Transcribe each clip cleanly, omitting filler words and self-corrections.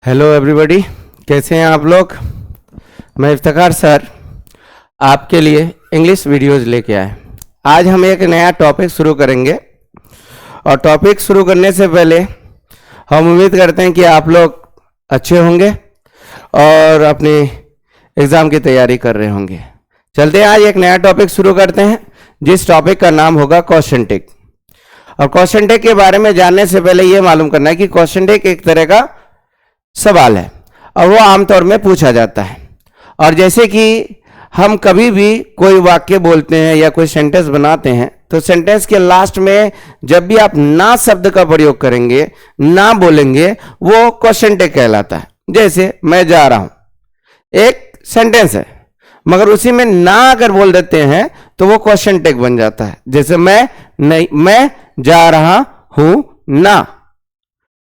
Hello everybody, कैसे हैं आप लोग। मैं इफ्तिखार सर आपके लिए इंग्लिश वीडियोस लेके आए। आज हम एक नया टॉपिक शुरू करेंगे और टॉपिक शुरू करने से पहले हम उम्मीद करते हैं कि आप लोग अच्छे होंगे और अपनी एग्ज़ाम की तैयारी कर रहे होंगे। चलते हैं, आज एक नया टॉपिक शुरू करते हैं जिस टॉपिक का नाम होगा क्वेश्चन टेक। और क्वेश्चन टेक के बारे में जानने से पहले ये मालूम करना है कि क्वेश्चन टेक एक तरह का सवाल है और वो आमतौर में पूछा जाता है। और जैसे कि हम कभी भी कोई वाक्य बोलते हैं या कोई सेंटेंस बनाते हैं तो सेंटेंस के लास्ट में जब भी आप ना शब्द का प्रयोग करेंगे, ना बोलेंगे, वो क्वेश्चन टेक कहलाता है। जैसे मैं जा रहा हूं, एक सेंटेंस है मगर उसी में ना अगर बोल देते हैं तो वो क्वेश्चन टेक बन जाता है। जैसे मैं जा रहा हूं ना।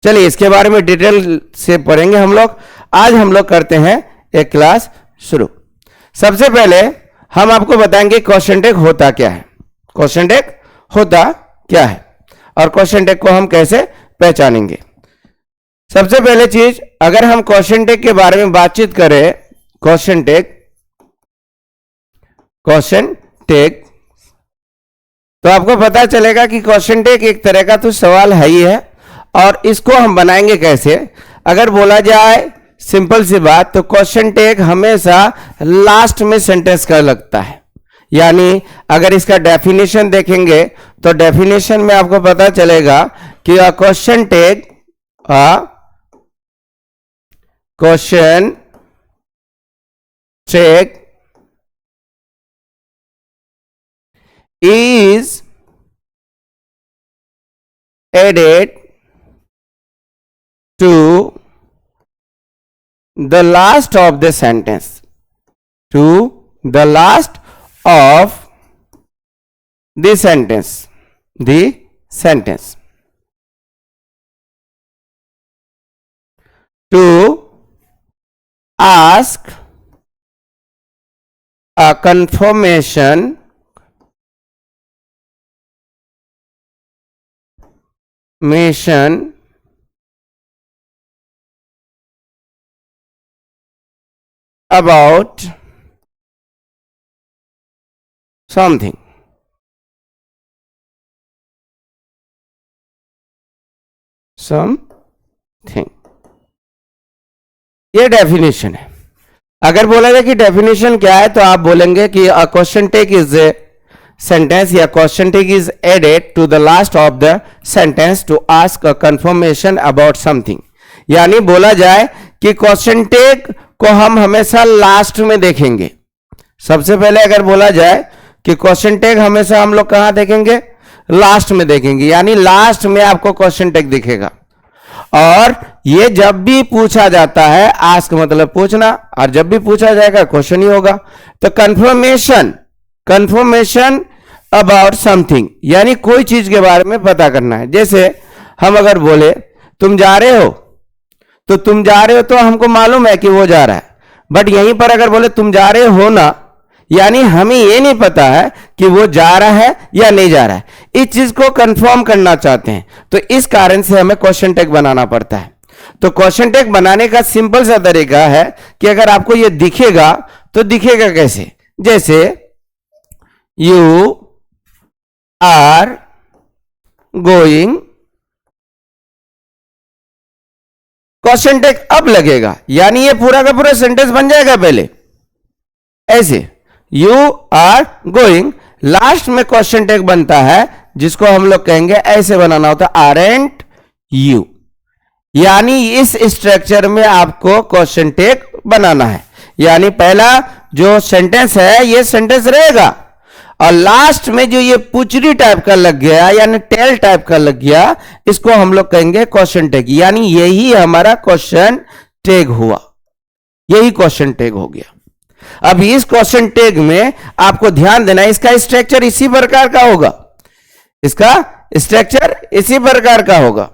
चलिए इसके बारे में डिटेल से पढ़ेंगे हम लोग। आज हम लोग करते हैं एक क्लास शुरू। सबसे पहले हम आपको बताएंगे क्वेश्चन टेक होता क्या है, क्वेश्चन टेक होता क्या है और क्वेश्चन टेक को हम कैसे पहचानेंगे। सबसे पहले चीज, अगर हम क्वेश्चन टेक के बारे में बातचीत करें, क्वेश्चन टेक तो आपको पता चलेगा कि क्वेश्चन टेक एक तरह का तो सवाल है ही है। और इसको हम बनाएंगे कैसे, अगर बोला जाए सिंपल सी बात तो क्वेश्चन टेक हमेशा लास्ट में सेंटेंस का लगता है। यानी अगर इसका डेफिनेशन देखेंगे तो डेफिनेशन में आपको पता चलेगा कि question tag is added to the last of the sentence, to the last of the sentence, to ask a confirmation about something। ये डेफिनेशन है। अगर बोला जाए कि डेफिनेशन क्या है तो आप बोलेंगे कि a question tag is a sentence या question tag is added to the last of the sentence to ask a confirmation about something. यानी बोला जाए कि क्वेश्चन टेक को हम हमेशा लास्ट में देखेंगे। सबसे पहले अगर बोला जाए कि क्वेश्चन टेक हमेशा हम लोग कहां देखेंगे, लास्ट में देखेंगे। यानी लास्ट में आपको क्वेश्चन टेक दिखेगा। और ये जब भी पूछा जाता है, आस्क मतलब पूछना, और जब भी पूछा जाएगा क्वेश्चन ही होगा। तो कंफर्मेशन अबाउट समथिंग यानी कोई चीज के बारे में पता करना है। जैसे हम अगर बोले तुम जा रहे हो, तो तुम जा रहे हो तो हमको मालूम है कि वो जा रहा है। बट यहीं पर अगर बोले तुम जा रहे हो ना, यानी हमें ये नहीं पता है कि वो जा रहा है या नहीं जा रहा है। इस चीज को कंफर्म करना चाहते हैं तो इस कारण से हमें क्वेश्चन टेक बनाना पड़ता है। तो क्वेश्चन टेक बनाने का सिंपल सा तरीका है कि अगर आपको ये दिखेगा तो दिखेगा कैसे। जैसे you are going, question tag अब लगेगा, यानी ये पूरा का पूरा सेंटेंस बन जाएगा पहले ऐसे, यू आर गोइंग, लास्ट में क्वेश्चन टेक बनता है जिसको हम लोग कहेंगे ऐसे बनाना होता है आरंट यू। यानी इस स्ट्रक्चर में आपको क्वेश्चन टेक बनाना है। यानी पहला जो सेंटेंस है ये सेंटेंस रहेगा और लास्ट में जो ये पुचरी टाइप का लग गया यानी टेल टाइप का लग गया, इसको हम लोग कहेंगे क्वेश्चन टेक। यानी यही हमारा क्वेश्चन टेक हुआ, यही क्वेश्चन टेक हो गया। अब इस क्वेश्चन टेक में आपको ध्यान देना है, इसका स्ट्रक्चर इसी प्रकार का होगा, इसका स्ट्रक्चर इसी प्रकार का होगा।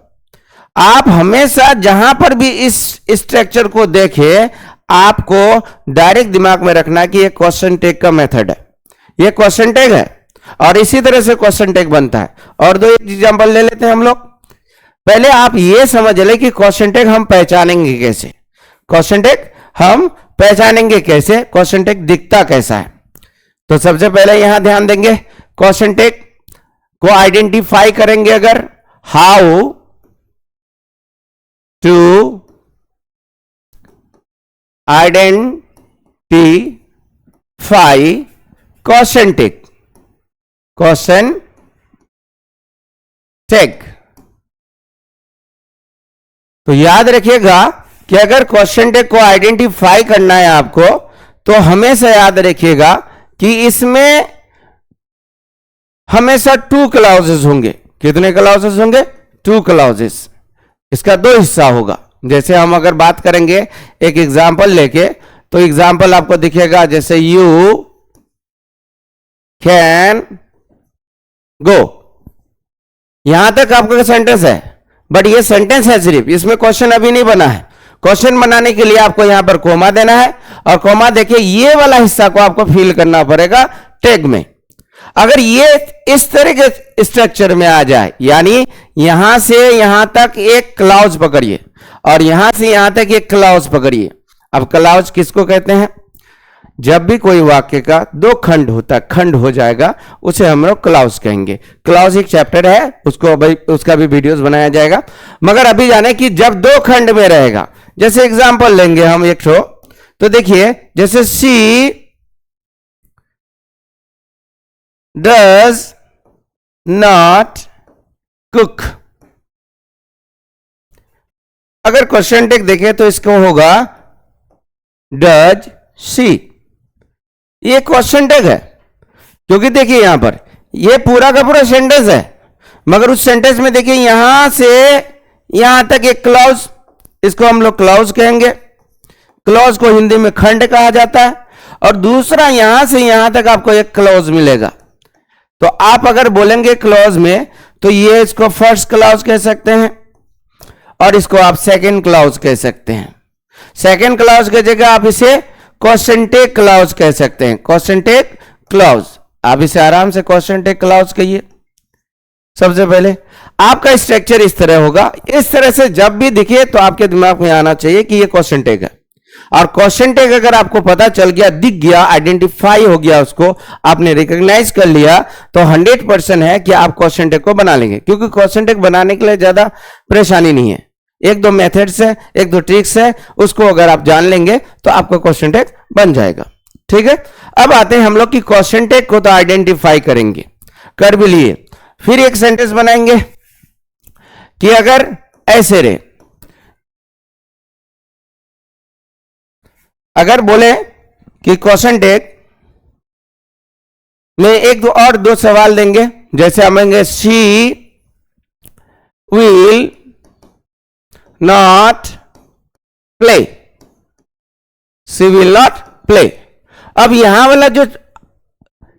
आप हमेशा जहां पर भी इस स्ट्रक्चर को देखें, आपको डायरेक्ट दिमाग में रखना कि यह क्वेश्चन टेक का मेथड है, यह क्वेश्चन टेक है और इसी तरह से क्वेश्चन टेक बनता है। और दो एग्जांपल ले लेते हैं हम लोग। पहले आप यह समझ ले कि क्वेश्चन टेक हम पहचानेंगे कैसे। क्वेश्चन टैग हम पहचानेंगे कैसे, क्वेश्चन टैग दिखता कैसा है। तो सबसे पहले यहां ध्यान देंगे, क्वेश्चन टैग को आइडेंटिफाई करेंगे अगर, how to identify question tag, question tag. तो याद रखिएगा कि अगर क्वेश्चन टैग को आइडेंटिफाई करना है आपको, तो हमेशा याद रखिएगा कि इसमें हमेशा 2 क्लाउजेस होंगे। कितने क्लाउजेस होंगे? 2 क्लाउजेस। इसका 2 हिस्सा होगा। जैसे हम अगर बात करेंगे एक एग्जांपल लेके, तो एग्जांपल आपको दिखेगा जैसे यू कैन गो, यहां तक आपका सेंटेंस है, बट ये सेंटेंस है सिर्फ, इसमें क्वेश्चन अभी नहीं बना है। क्वेश्चन बनाने के लिए आपको यहां पर कोमा देना है, और कोमा देखिए ये वाला हिस्सा को आपको फिल करना पड़ेगा टैग में। अगर ये इस तरह के स्ट्रक्चर में आ जाए, यानी यहां से यहां तक एक क्लाउज पकड़िए और यहां से यहां तक एक क्लाउज पकड़िए। अब क्लाउज किसको कहते हैं? जब भी कोई वाक्य का 2 खंड होता है, खंड हो जाएगा, उसे हम लोग क्लाउज कहेंगे। क्लाउज एक चैप्टर है, उसका भी वीडियोस बनाया जाएगा, मगर अभी जाने कि जब 2 खंड में रहेगा। जैसे एग्जांपल लेंगे हम एक ठो, तो देखिए जैसे शी डज नॉट कुक। अगर क्वेश्चन टैग देखें तो इसको होगा डज शी। ये क्वेश्चन टैग है, क्योंकि देखिए यहां पर ये पूरा का पूरा सेंटेंस है, मगर उस सेंटेंस में देखिए यहां से यहां तक एक क्लॉज, इसको हम लोग क्लॉज कहेंगे। क्लॉज को हिंदी में खंड कहा जाता है। और दूसरा यहां से यहां तक आपको एक क्लॉज मिलेगा। तो आप अगर बोलेंगे क्लॉज में, तो ये इसको फर्स्ट क्लॉज कह सकते हैं और इसको आप सेकंड क्लॉज कह सकते हैं। सेकंड क्लॉज की जगह आप इसे क्वेश्चन टैग क्लॉज कह सकते हैं। क्वेश्चन टैग क्लॉज, आप इसे आराम से क्वेश्चन टैग क्लॉज कहिए। सबसे पहले आपका स्ट्रक्चर इस तरह होगा। इस तरह से जब भी दिखे तो आपके दिमाग में आना चाहिए कि ये क्वेश्चन टैग है। और क्वेश्चन टैग अगर आपको पता चल गया, दिख गया, आइडेंटिफाई हो गया, उसको आपने रिकॉग्नाइज कर लिया, तो 100% है कि आप क्वेश्चन टैग को बना लेंगे। क्योंकि क्वेश्चन टैग बनाने के लिए ज्यादा परेशानी नहीं है, 1-2 मेथड्स है, 1-2 ट्रिक्स है, उसको अगर आप जान लेंगे तो आपका क्वेश्चन टैग बन जाएगा। ठीक है, अब आते हैं हम लोग कि क्वेश्चन टैग को तो आइडेंटिफाई करेंगे, कर भी लिए, फिर एक सेंटेंस बनाएंगे कि अगर ऐसे रहे, अगर बोले कि क्वेश्चन टैग में 1-2 सवाल देंगे, जैसे हम कहेंगे she will not play, she will not play. अब यहां वाला जो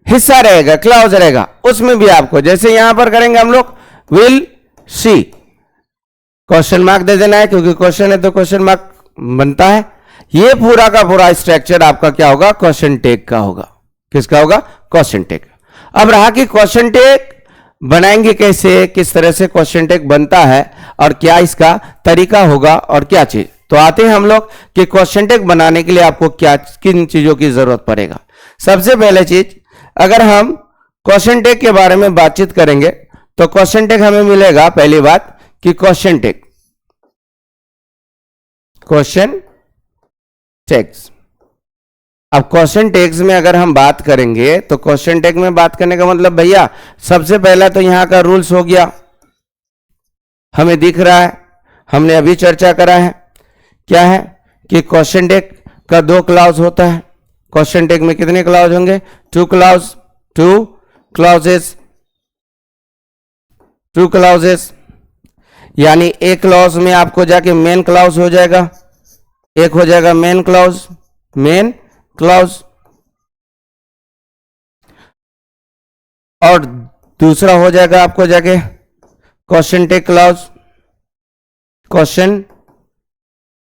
हिस्सा रहेगा, क्लॉज रहेगा, उसमें भी आपको जैसे यहां पर करेंगे हम लोग विल शी, क्वेश्चन मार्क दे देना है, क्योंकि क्वेश्चन है तो क्वेश्चन मार्क बनता है। ये पूरा का पूरा स्ट्रक्चर आपका क्या होगा? क्वेश्चन टैग का होगा। किसका होगा? Question tag. अब रहा कि क्वेश्चन टैग बनाएंगे कैसे, किस तरह से क्वेश्चन टैग बनता है और क्या इसका तरीका होगा और क्या चीज। तो आते हैं हम लोग कि क्वेश्चन टैग बनाने के लिए आपको क्या, किन चीजों की जरूरत पड़ेगा। सबसे पहले चीज, अगर हम क्वेश्चन टैग के बारे में बातचीत करेंगे तो क्वेश्चन टैग हमें मिलेगा, पहली बात कि क्वेश्चन टैग, क्वेश्चन टैग्स। अब क्वेश्चन टैग्स में अगर हम बात करेंगे तो क्वेश्चन टैग में बात करने का मतलब भैया सबसे पहला तो यहां का रूल्स हो गया, हमें दिख रहा है, हमने अभी चर्चा करा है। क्या है कि क्वेश्चन टैग का 2 क्लॉज होता है। क्वेश्चन टैग में कितने क्लॉज होंगे? 2 क्लॉज, 2 क्लॉजेस, 2 क्लॉजेस, यानी एक क्लॉज में आपको जाके मेन क्लॉज हो जाएगा, एक हो जाएगा मेन क्लॉज, मेन क्लॉज, और दूसरा हो जाएगा आपको जाके question tag clause, question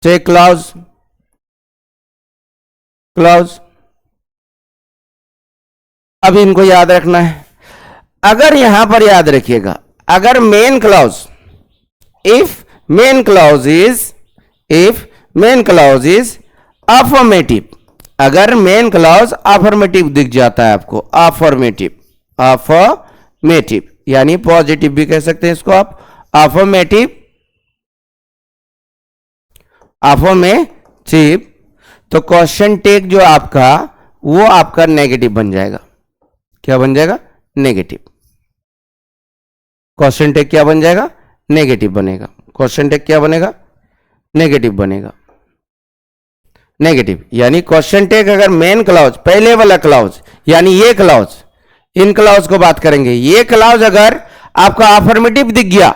tag clause, clause. अब इनको याद रखना है। अगर यहां पर याद रखिएगा, अगर main clause, if main clause is main clause is affirmative, अगर मेन क्लॉज अफर्मेटिव दिख जाता है आपको, अफर्मेटिव, अफर्मेटिव यानी पॉजिटिव भी कह सकते हैं इसको आप, अफर्मेटिव, अफर्मेटिव, तो क्वेश्चन टेक जो आपका वो आपका नेगेटिव बन जाएगा। क्या बन जाएगा? नेगेटिव। क्वेश्चन टेक क्या बन जाएगा? नेगेटिव बनेगा। क्वेश्चन टेक क्या बनेगा? नेगेटिव बनेगा। नेगेटिव यानी क्वेश्चन टेक अगर मेन क्लॉज, पहले वाला क्लॉज यानी ये क्लॉज, इन क्लॉज को बात करेंगे, ये क्लॉज अगर आपका अफर्मेटिव दिख गया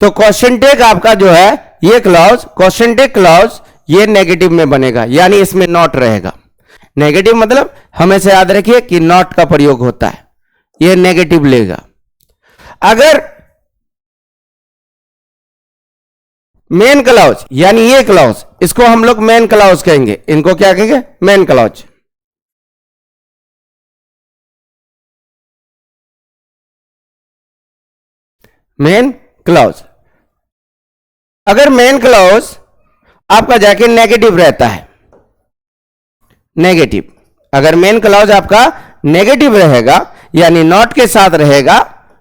तो क्वेश्चन टेक आपका जो है ये क्लॉज, क्वेश्चन टेक क्लॉज ये नेगेटिव में बनेगा, यानी इसमें नॉट रहेगा। नेगेटिव मतलब हमेशा याद रखिए कि नॉट का प्रयोग होता है, ये नेगेटिव लेगा। अगर मेन क्लॉज यानी ये क्लॉज, इसको हम लोग मेन क्लॉज कहेंगे, इनको क्या कहेंगे? Main clause. मेन क्लॉज, अगर मेन क्लॉज आपका जाके नेगेटिव रहता है, नेगेटिव, अगर मेन क्लॉज आपका नेगेटिव रहेगा यानी नॉट के साथ रहेगा,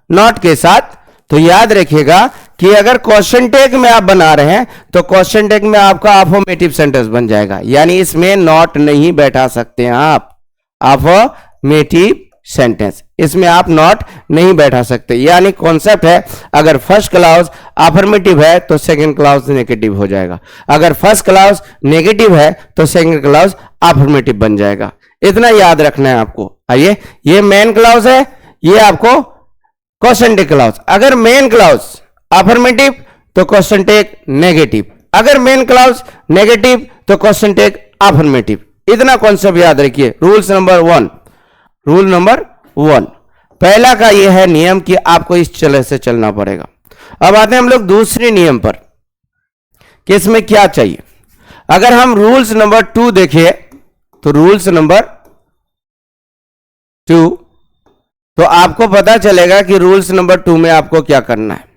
नॉट के साथ, तो याद रखिएगा कि अगर क्वेश्चन टेक में आप बना रहे हैं तो क्वेश्चन टेक में आपका अफर्मेटिव सेंटेंस बन जाएगा, यानी इसमें नॉट नहीं बैठा सकते हैं आप। अफर्मेटिव सेंटेंस, इसमें आप नॉट नहीं बैठा सकते, यानी कॉन्सेप्ट है अगर फर्स्ट क्लॉज अफर्मेटिव है तो सेकंड क्लॉज नेगेटिव हो जाएगा, अगर फर्स्ट क्लॉज नेगेटिव है तो सेकंड क्लॉज अफर्मेटिव बन जाएगा। इतना याद रखना है आपको। आइए, ये मेन क्लॉज है, ये आपको क्वेश्चन टेक क्लॉज। अगर मेन क्लॉज अफर्मेटिव तो क्वेश्चन टेक नेगेटिव, अगर मेन क्लॉज नेगेटिव तो क्वेश्चन टेक अफर्मेटिव। इतना कॉन्सेप्ट याद रखिए। रूल्स नंबर 1, रूल नंबर 1 पहला का यह है नियम कि आपको इस तरह से चलना पड़ेगा। अब आते हैं हम लोग दूसरे नियम पर कि इसमें क्या चाहिए। अगर हम रूल्स नंबर 2 देखें तो रूल्स नंबर 2, तो आपको पता चलेगा कि रूल्स नंबर 2 में आपको क्या करना है।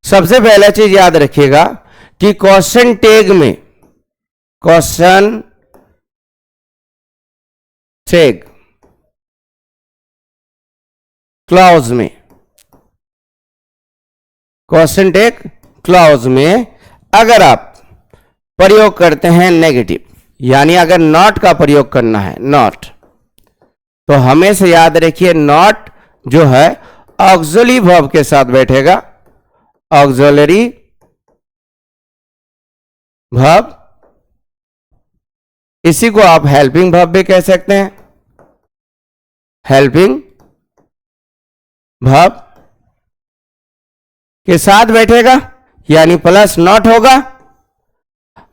सबसे पहला चीज याद रखिएगा कि क्वेश्चन टैग में, क्वेश्चन टैग क्लॉज में, क्वेश्चन टैग क्लॉज में अगर आप प्रयोग करते हैं नेगेटिव, यानी अगर नॉट का प्रयोग करना है, नॉट, तो हमेशा याद रखिए नॉट जो है ऑक्सिलरी वर्ब के साथ बैठेगा, ऑक्सिलरी वर्ब, इसी को आप हेल्पिंग वर्ब भी कह सकते हैं, हेल्पिंग वर्ब के साथ बैठेगा, यानी प्लस नॉट होगा।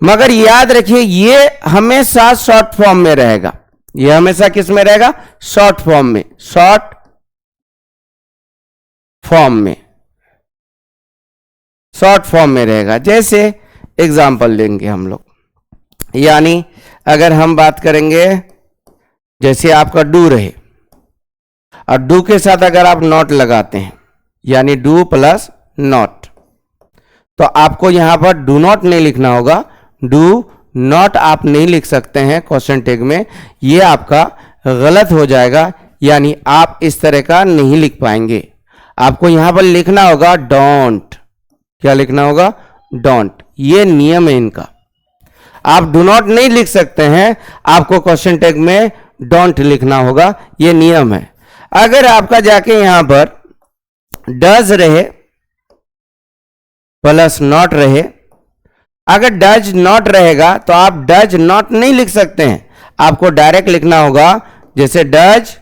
मगर याद रखिए ये हमेशा शॉर्ट फॉर्म में रहेगा, ये हमेशा किस में रहेगा? शॉर्ट फॉर्म में, शॉर्ट फॉर्म में, शॉर्ट फॉर्म में रहेगा। जैसे एग्जांपल लेंगे हम लोग, यानी अगर हम बात करेंगे जैसे आपका डू रहे और डू के साथ अगर आप नॉट लगाते हैं, यानी डू प्लस नॉट, तो आपको यहां पर डू नॉट नहीं लिखना होगा, डू नॉट आप नहीं लिख सकते हैं क्वेश्चन टैग में, ये आपका गलत हो जाएगा, यानी आप इस तरह का नहीं लिख पाएंगे। आपको यहां पर लिखना होगा डोंट। क्या लिखना होगा? डोंट। ये नियम है इनका। आप डू नॉट नहीं लिख सकते हैं, आपको क्वेश्चन टैग में डोंट लिखना होगा, ये नियम है। अगर आपका जाके यहां पर डज रहे प्लस नॉट रहे, अगर डज नॉट रहेगा तो आप डज नॉट नहीं लिख सकते हैं, आपको डायरेक्ट लिखना होगा जैसे डज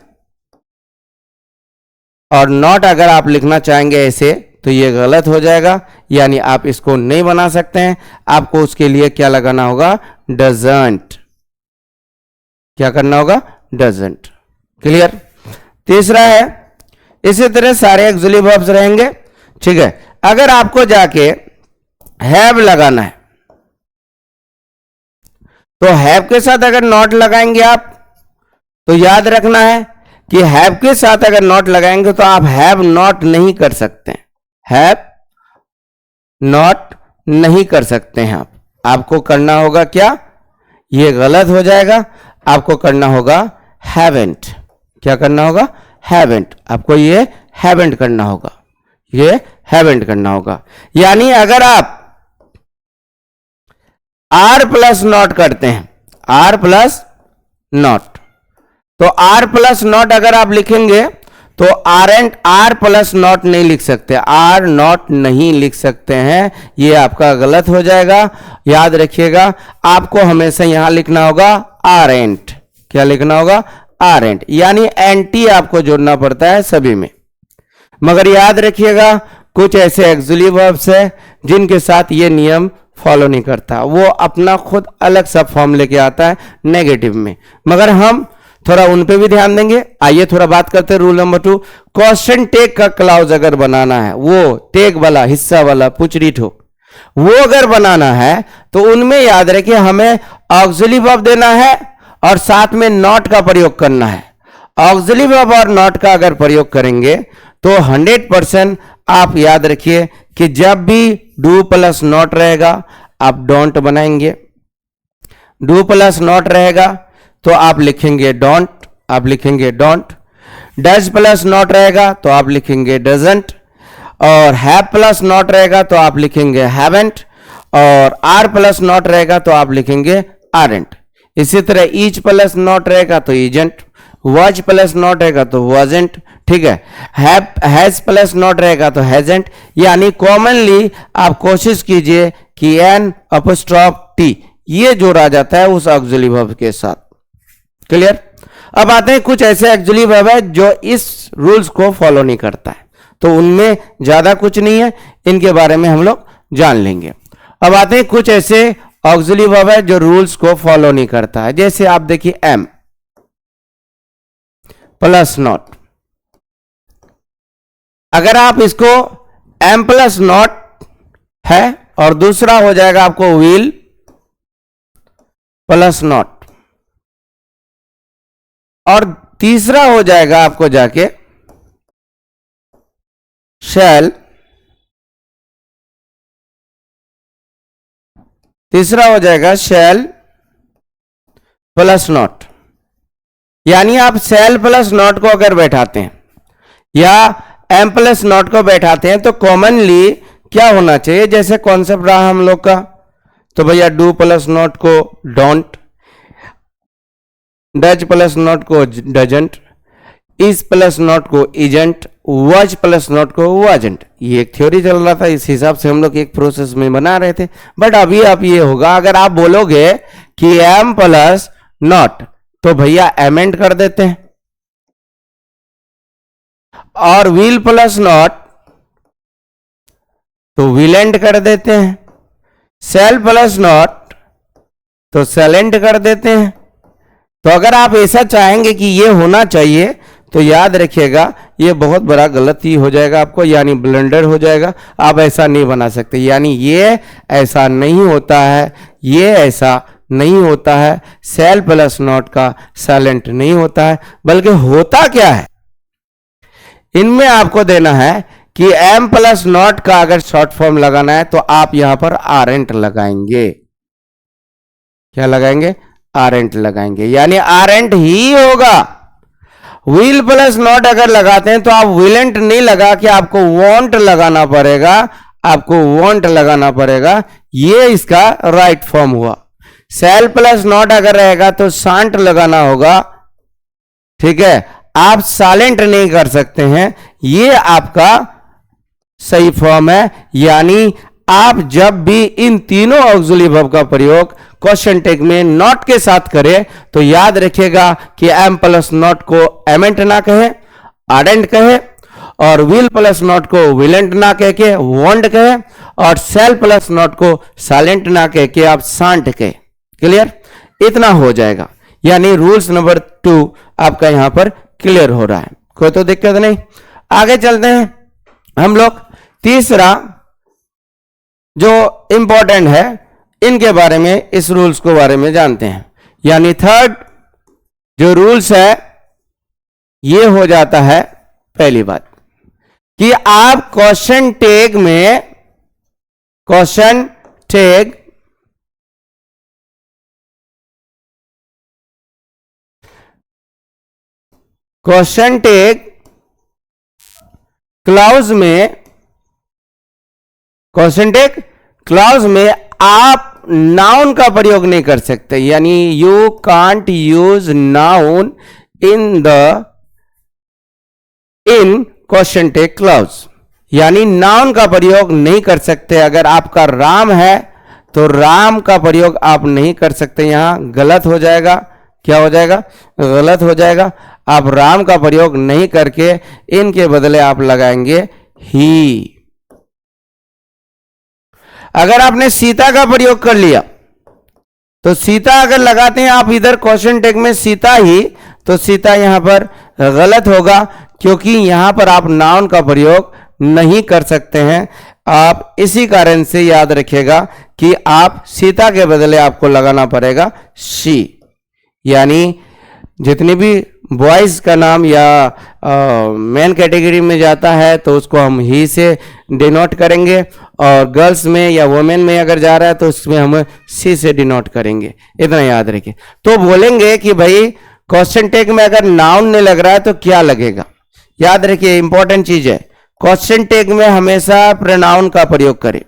और नॉट अगर आप लिखना चाहेंगे ऐसे तो ये गलत हो जाएगा, यानी आप इसको नहीं बना सकते हैं। आपको उसके लिए क्या लगाना होगा? डजंट। क्या करना होगा? डजंट। क्लियर? तीसरा है इसी तरह सारे ऑक्सिलरी वर्ब्स रहेंगे, ठीक है। अगर आपको जाके हैव लगाना है तो हैव के साथ अगर नॉट लगाएंगे आप, तो याद रखना है कि हैव के साथ अगर नॉट लगाएंगे तो आप हैव नॉट नहीं कर सकते, हैव नॉट नहीं कर सकते हैं आप। आपको करना होगा क्या, ये गलत हो जाएगा, आपको करना होगा हैवेंट। क्या करना होगा, हैवेंट। आपको ये हैवेंट करना होगा, ये हैवेंट करना होगा। यानी अगर आप आर प्लस नॉट करते हैं, आर प्लस नॉट, तो आर प्लस नॉट अगर आप लिखेंगे तो आर प्लस नॉट नहीं लिख सकते, आर नॉट नहीं लिख सकते हैं, ये आपका गलत हो जाएगा। याद रखिएगा, आपको हमेशा यहां लिखना होगा आर एंट। क्या लिखना होगा, आर एंट, यानी एंटी आपको जोड़ना पड़ता है सभी में। मगर याद रखिएगा, कुछ ऐसे एक्सुअली वर्ब्स है जिनके साथ ये नियम फॉलो नहीं करता, वो अपना खुद अलग सा फॉर्म लेके आता है नेगेटिव में, मगर हम थोड़ा उन पे भी ध्यान देंगे। आइए थोड़ा बात करते हैं रूल नंबर 2। क्वेश्चन टेक का क्लाउज अगर बनाना है, वो टेक वाला हिस्सा वाला पुचरी ठो, वो अगर बनाना है तो उनमें याद रखिए हमें ऑक्सिलरी वर्ब देना है और साथ में नॉट का प्रयोग करना है। ऑक्सिलरी वर्ब और नॉट का अगर प्रयोग करेंगे तो 100% आप याद रखिए कि जब भी डू प्लस नॉट रहेगा आप डोंट बनाएंगे, डू प्लस नॉट रहेगा तो आप लिखेंगे डोंट, आप लिखेंगे डोंट। डज प्लस नॉट रहेगा तो आप लिखेंगे डजंट, और हैव प्लस नॉट रहेगा तो आप लिखेंगे हैवेंट, और आर प्लस नॉट रहेगा तो आप लिखेंगे आरंट। इसी तरह ईच प्लस नॉट रहेगा तो इजंट, वॉज प्लस नॉट रहेगा तो वॉजेंट, ठीक है। हैज प्लस नॉट रहेगा तो हैजेंट। यानी कॉमनली आप कोशिश कीजिए कि एन अपस्ट्रॉफ टी ये जोड़ा जाता है उस ऑक्सिलरी वर्ब के साथ। क्लियर। अब आते हैं कुछ ऐसे ऑक्सिलरी वर्ब है जो इस रूल्स को फॉलो नहीं करता है, तो उनमें ज्यादा कुछ नहीं है, इनके बारे में हम लोग जान लेंगे। अब आते हैं कुछ ऐसे ऑक्सिलरी वर्ब है जो रूल्स को फॉलो नहीं करता है। जैसे आप देखिए एम प्लस नॉट, अगर आप इसको एम प्लस नॉट है और दूसरा हो जाएगा आपको विल प्लस नॉट, और तीसरा हो जाएगा आपको जाके शैल, तीसरा हो जाएगा शैल प्लस नॉट। यानी आप शैल प्लस नॉट को अगर बैठाते हैं या एम प्लस नॉट को बैठाते हैं तो कॉमनली क्या होना चाहिए, जैसे कॉन्सेप्ट रहा हम लोग का, तो भैया डू प्लस नॉट को डोंट, डज प्लस नॉट को डजंट, इज प्लस नॉट को इजेंट, वॉज प्लस नॉट को वाजंट। ये एक थ्योरी चल रहा था, इस हिसाब से हम लोग एक प्रोसेस में बना रहे थे। बट अभी अब ये होगा, अगर आप बोलोगे कि एम प्लस नॉट तो भैया एमेंट कर देते हैं, और विल प्लस नॉट तो विलेंट कर देते हैं, सेल प्लस नॉट तो सेलेंट कर देते हैं। तो अगर आप ऐसा चाहेंगे कि ये होना चाहिए तो याद रखिएगा ये बहुत बड़ा गलती हो जाएगा आपको, यानी ब्लंडर हो जाएगा। आप ऐसा नहीं बना सकते, यानी ये ऐसा नहीं होता है, ये ऐसा नहीं होता है, सेल प्लस नॉट का साइलेंट नहीं होता है, बल्कि होता क्या है, इनमें आपको देना है कि एम प्लस नॉट का अगर शॉर्ट फॉर्म लगाना है तो आप यहां पर आरेंट लगाएंगे। क्या लगाएंगे, आरेंट लगाएंगे, यानी आरेंट ही होगा। विल प्लस नॉट अगर लगाते हैं तो आप विलेंट नहीं लगा के आपको वॉन्ट लगाना पड़ेगा, आपको वॉन्ट लगाना पड़ेगा, ये इसका राइट फॉर्म हुआ। सेल प्लस नॉट अगर रहेगा तो शांट लगाना होगा, ठीक है, आप साइलेंट नहीं कर सकते हैं, ये आपका सही फॉर्म है। यानी आप जब भी इन तीनों ऑक्सिलरी वर्ब का प्रयोग क्वेश्चन टेक में नॉट के साथ करें तो याद रखिएगा कि एम प्लस नॉट को एमेंट ना कहे, आर्डेंट कहे, और विल प्लस नॉट को विलेंट ना कह के वॉन्ट कहे, और सेल प्लस नॉट को साइलेंट ना कह के आप शांट कहे। क्लियर, इतना हो जाएगा। यानी रूल्स नंबर 2 आपका यहां पर क्लियर हो रहा है, कोई तो दिक्कत नहीं। आगे चलते हैं हम लोग, तीसरा जो इंपॉर्टेंट है इनके बारे में, इस रूल्स को बारे में जानते हैं। यानी थर्ड जो रूल्स है ये हो जाता है, पहली बात कि आप क्वेश्चन टैग में, question tag question tag clause में आप नाउन का प्रयोग नहीं कर सकते, यानी you can't use noun in question tag clause, यानी नाउन का प्रयोग नहीं कर सकते। अगर आपका राम है तो राम का प्रयोग आप नहीं कर सकते, यहां गलत हो जाएगा। क्या हो जाएगा? गलत हो जाएगा। आप राम का प्रयोग नहीं करके इनके बदले आप लगाएंगे ही। अगर आपने सीता का प्रयोग कर लिया तो सीता अगर लगाते हैं आप इधर क्वेश्चन टैग में सीता ही, तो सीता यहां पर गलत होगा, क्योंकि यहां पर आप नाउन का प्रयोग नहीं कर सकते हैं। आप इसी कारण से याद रखिएगा कि आप सीता के बदले आपको लगाना पड़ेगा शी, यानी जितनी भी बॉयज का नाम या मेन कैटेगरी में जाता है तो उसको हम ही से डिनोट करेंगे, और गर्ल्स में या वुमेन में अगर जा रहा है तो उसमें हम सी से डिनोट करेंगे। इतना याद रखिए। तो बोलेंगे कि भाई क्वेश्चन टैग में अगर नाउन नहीं लग रहा है तो क्या लगेगा? याद रखिए, इंपॉर्टेंट चीज है, क्वेश्चन टैग में हमेशा प्रोनाउन का प्रयोग करें,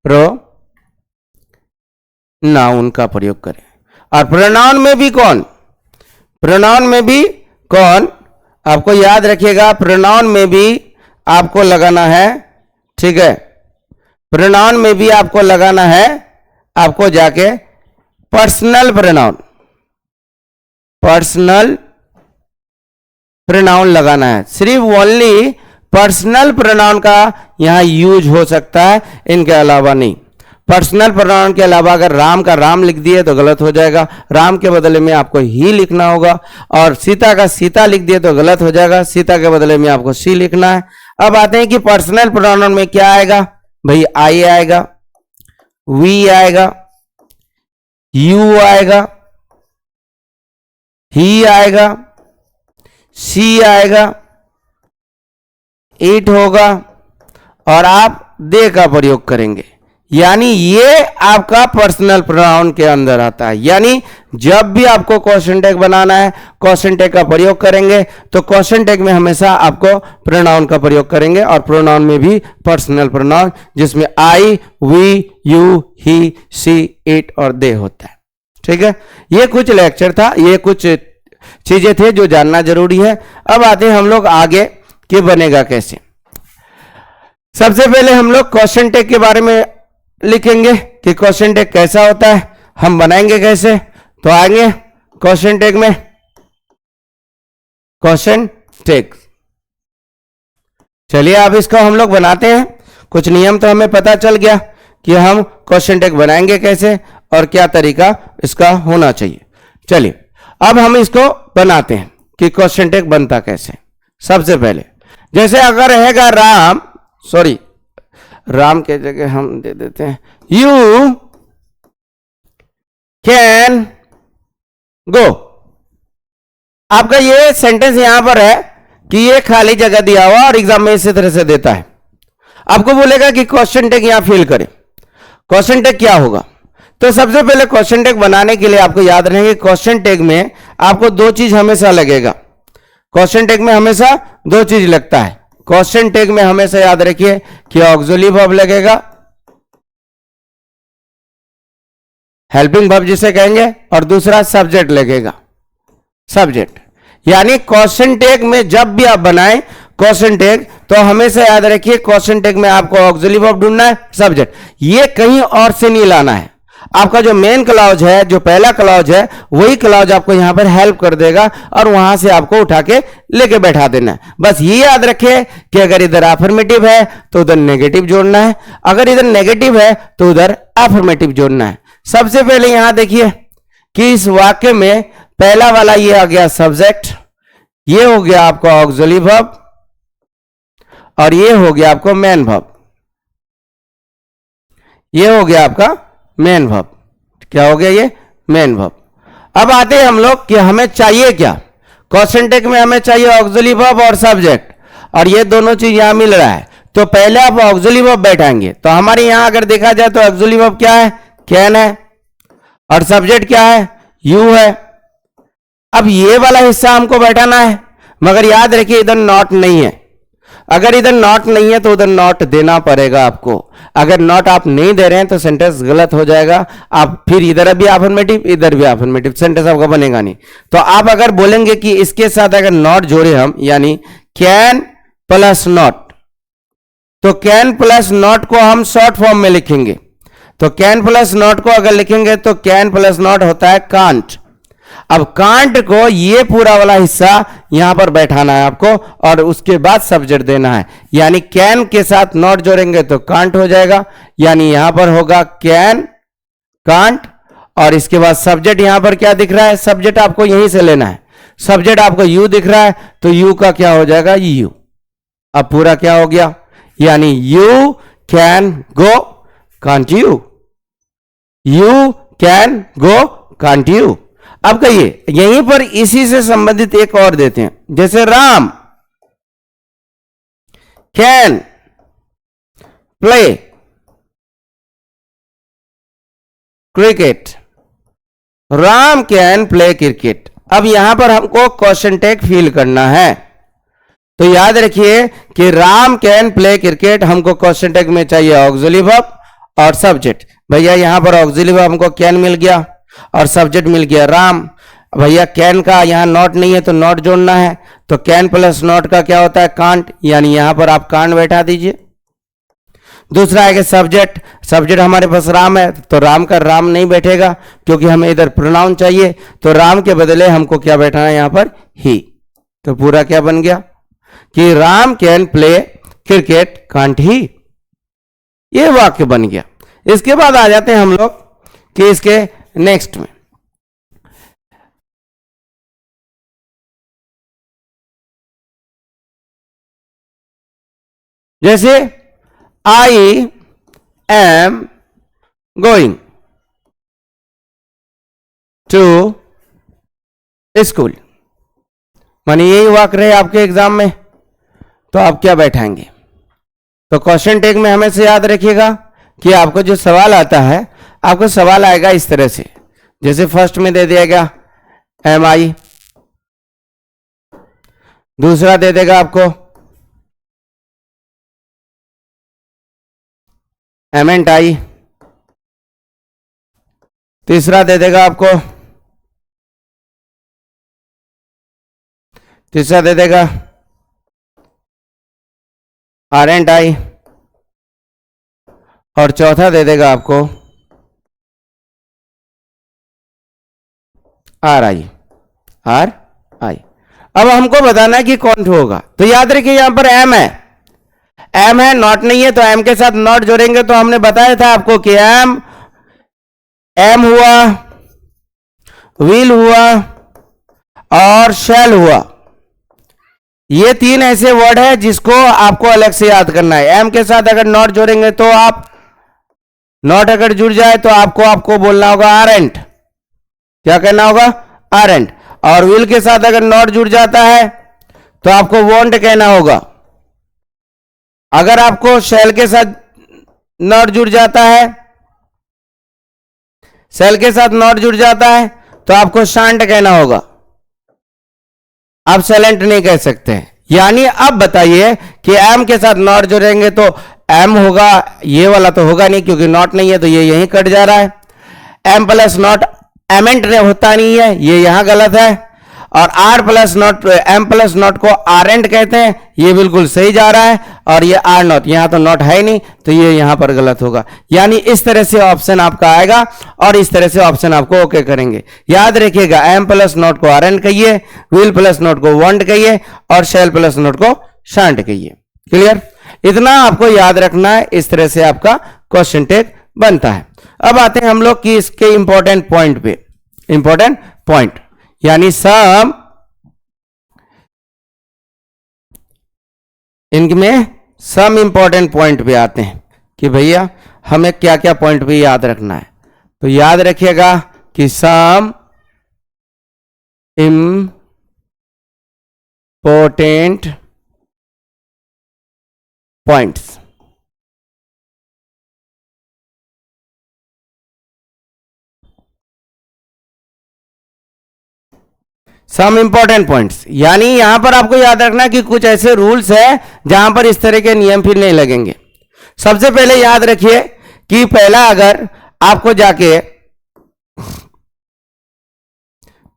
प्रोनाउन का प्रयोग करें। और प्रोनाउन में भी कौन? प्रोनाउन में भी कौन? आपको याद रखिएगा, प्रोनाउन में भी आपको लगाना है, ठीक है, प्रोनाउन में भी आपको लगाना है, आपको जाके पर्सनल प्रोनाउन, पर्सनल प्रोनाउन लगाना है। सिर्फ ओनली पर्सनल प्रोनाउन का यहां यूज हो सकता है, इनके अलावा नहीं। पर्सनल प्रोनाउन के अलावा अगर राम का राम लिख दिए तो गलत हो जाएगा, राम के बदले में आपको ही लिखना होगा। और सीता का सीता लिख दिए तो गलत हो जाएगा, सीता के बदले में आपको सी लिखना है। अब आते हैं कि पर्सनल प्रोनाउन में क्या आएगा? भाई आई आएगा, वी आएगा, यू आएगा, ही आएगा, सी आएगा, इट होगा, और आप दे का प्रयोग करेंगे। यानी ये आपका पर्सनल प्रोनाउन के अंदर आता है। यानी जब भी आपको क्वेश्चन टैग बनाना है, क्वेश्चन टैग का प्रयोग करेंगे तो क्वेश्चन टैग में हमेशा आपको प्रोनाउन का प्रयोग करेंगे, और प्रोनाउन में भी पर्सनल प्रोनाउन, जिसमें I, we, you, he, she, it और दे होता है। ठीक है, ये कुछ लेक्चर था, ये कुछ चीजें थे जो जानना जरूरी है। अब आते हैं हम लोग आगे कि बनेगा कैसे। सबसे पहले हम लोग क्वेश्चन टैग के बारे में लिखेंगे कि क्वेश्चन टैग कैसा होता है, हम बनाएंगे कैसे। तो आएंगे क्वेश्चन टैग में, क्वेश्चन टैग, चलिए अब इसको हम लोग बनाते हैं। कुछ नियम तो हमें पता चल गया कि हम क्वेश्चन टैग बनाएंगे कैसे और क्या तरीका इसका होना चाहिए। चलिए अब हम इसको बनाते हैं कि क्वेश्चन टैग बनता कैसे। सबसे पहले जैसे अगर रहेगा राम, सॉरी राम के जगह हम दे देते हैं यू कैन गो। आपका ये सेंटेंस यहां पर है कि ये खाली जगह दिया हुआ और एग्जाम में इसी तरह से देता है। आपको बोलेगा कि क्वेश्चन टैग यहां फिल करें। क्वेश्चन टैग क्या होगा? तो सबसे पहले क्वेश्चन टैग बनाने के लिए आपको याद रहेंगे, क्वेश्चन टैग में आपको दो चीज हमेशा लगेगा। क्वेश्चन टैग में हमेशा दो चीज लगता है। क्वेश्चन टैग में हमेशा याद रखिए कि ऑक्सिलरी वर्ब लगेगा, हेल्पिंग वर्ब जिसे कहेंगे, और दूसरा सब्जेक्ट लगेगा, सब्जेक्ट। यानी क्वेश्चन टैग में जब भी आप बनाएं क्वेश्चन टैग तो हमेशा याद रखिए क्वेश्चन टैग में आपको ऑक्सिलरी वर्ब ढूंढना है, सब्जेक्ट। ये कहीं और से नहीं लाना है। आपका जो मेन क्लॉज है, जो पहला क्लॉज है, वही क्लॉज आपको यहां पर हेल्प कर देगा और वहां से आपको उठा के लेके बैठा देना है। बस ये याद रखिए कि अगर इधर अफर्मेटिव है तो उधर नेगेटिव जोड़ना है, अगर इधर नेगेटिव है तो उधर अफर्मेटिव जोड़ना है। सबसे पहले यहां देखिए कि इस वाक्य में पहला वाला ये आ गया सब्जेक्ट, ये हो गया आपका ऑक्सिलरी वर्ब, और ये हो गया आपको मेन वर्ब, ये हो गया आपका मेन वर्ब। क्या हो गया? ये मेन वर्ब। अब आते हैं हम लोग कि हमें चाहिए क्या। क्वेश्चन टैग में हमें चाहिए ऑक्सिलरी वर्ब और सब्जेक्ट, और ये दोनों चीज यहां मिल रहा है। तो पहले आप ऑक्सिलरी वर्ब बैठाएंगे। तो हमारे यहां अगर देखा जाए तो ऑक्सिलरी वर्ब क्या है? कैन है, और सब्जेक्ट क्या है? यू है। अब ये वाला हिस्सा हमको बैठाना है, मगर याद रखिए इधर नॉट नहीं है। अगर इधर नॉट नहीं है तो उधर नॉट देना पड़ेगा आपको। अगर नॉट आप नहीं दे रहे हैं तो सेंटेंस गलत हो जाएगा। आप फिर इधर भी अफर्मेटिव, इधर भी अफर्मेटिव, सेंटेंस आपका बनेगा नहीं। तो आप अगर बोलेंगे कि इसके साथ अगर नॉट जोड़े हम, यानी कैन प्लस नॉट, तो कैन प्लस नॉट को हम शॉर्ट फॉर्म में लिखेंगे। तो कैन प्लस नॉट को अगर लिखेंगे तो कैन प्लस नॉट होता है कांट। अब कांट को ये पूरा वाला हिस्सा यहां पर बैठाना है आपको, और उसके बाद सब्जेक्ट देना है। यानी कैन के साथ नॉट जोड़ेंगे तो कांट हो जाएगा, यानी यहां पर होगा कैन कांट, और इसके बाद सब्जेक्ट यहां पर क्या दिख रहा है, सब्जेक्ट आपको यहीं से लेना है। सब्जेक्ट आपको यू दिख रहा है तो यू का क्या हो जाएगा, यू। अब पूरा क्या हो गया, यानी you can go can't you, you can go can't you. अब कहिए यहीं पर इसी से संबंधित एक और देते हैं, जैसे Ram can play cricket, Ram can play cricket. अब यहां पर हमको क्वेश्चन टैग फिल करना है। तो याद रखिए कि राम कैन प्ले क्रिकेट, हमको क्वेश्चन टैग में चाहिए ऑक्सिलरी वर्ब और सब्जेक्ट। भैया यहां पर ऑक्सिलरी वर्ब हमको कैन मिल गया और सब्जेक्ट मिल गया राम। भैया कैन का यहां नॉट नहीं है तो नॉट जोड़ना है, तो कैन प्लस नॉट का क्या होता है, कांट, यानी यहां पर आप कांट बैठा दीजिए। दूसरा है कि सब्जेक्ट, सब्जेक्ट हमारे पास राम है तो राम का राम नहीं बैठेगा क्योंकि हमें इधर प्रोनाउन चाहिए, तो राम के बदले हमको क्या बैठाना है यहां पर, ही। तो पूरा क्या बन गया कि Ram can play cricket can't he, ये वाक्य बन गया। इसके बाद आ जाते हैं हम लोग कि इसके नेक्स्ट में, जैसे I am going to school, माने यही वाक्य रहे आपके एग्जाम में, तो आप क्या बैठाएंगे। तो क्वेश्चन टैग में हमेशा याद रखिएगा कि आपको जो सवाल आता है, आपको सवाल आएगा इस तरह से, जैसे फर्स्ट में दे दिया गया एम आई, दूसरा दे देगा आपको एमेंट आई, तीसरा दे देगा आपको, तीसरा दे देगा आरेंट आई, और चौथा दे देगा आपको आर आई, आर आई। अब हमको बताना है कि कौन होगा। तो याद रखिए यहां पर एम है, एम है, नॉट नहीं है, तो एम के साथ नॉट जोड़ेंगे। तो हमने बताया था आपको कि एम, एम हुआ, विल हुआ और शैल हुआ, ये तीन ऐसे वर्ड है जिसको आपको अलग से याद करना है। एम के साथ अगर नॉट जोड़ेंगे तो आप, नॉट अगर जुड़ जाए तो आपको बोलना होगा आरेंट, क्या कहना होगा, आरेंट। और विल के साथ अगर नॉट जुड़ जाता है तो आपको वॉन्ट कहना होगा। अगर आपको शैल के साथ नॉट जुड़ जाता है, सेल के साथ नॉट जुड़ जाता है तो आपको शांट कहना होगा, आप साइलेंट नहीं कह सकते। यानी अब बताइए कि एम के साथ नॉट जोड़ेंगे तो एम होगा, ये वाला तो होगा नहीं क्योंकि नॉट नहीं है, तो ये यहीं कट जा रहा है। एम प्लस नॉट एमेंट होता नहीं है, ये यहां गलत है। और are plus not, am plus not को आरेंट कहते हैं, ये बिल्कुल सही जा रहा है। और ये आर नॉट, यहां तो नॉट है ही नहीं, तो ये यहां पर गलत होगा। यानी इस तरह से ऑप्शन आपका आएगा और इस तरह से ऑप्शन आपको ओके करेंगे। याद रखिएगा एम प्लस नॉट को आरेंट कहिए, विल प्लस नॉट को वॉन्ट कहिए और शैल प्लस नॉट को शांट कहिए। क्लियर, इतना आपको याद रखना है। इस तरह से आपका क्वेश्चन टैग बनता है। अब आते हैं हम लोग की इसके इंपॉर्टेंट पॉइंट पे, इंपॉर्टेंट पॉइंट यानी सम, इनमें सम इंपॉर्टेंट पॉइंट पे आते हैं कि भैया हमें क्या क्या पॉइंट पे याद रखना है। तो याद रखिएगा कि some important points, some important points, यानी यहां पर आपको याद रखना कि कुछ ऐसे रूल्स है जहां पर इस तरह के नियम फिर नहीं लगेंगे। सबसे पहले याद रखिए कि पहला अगर आपको जाके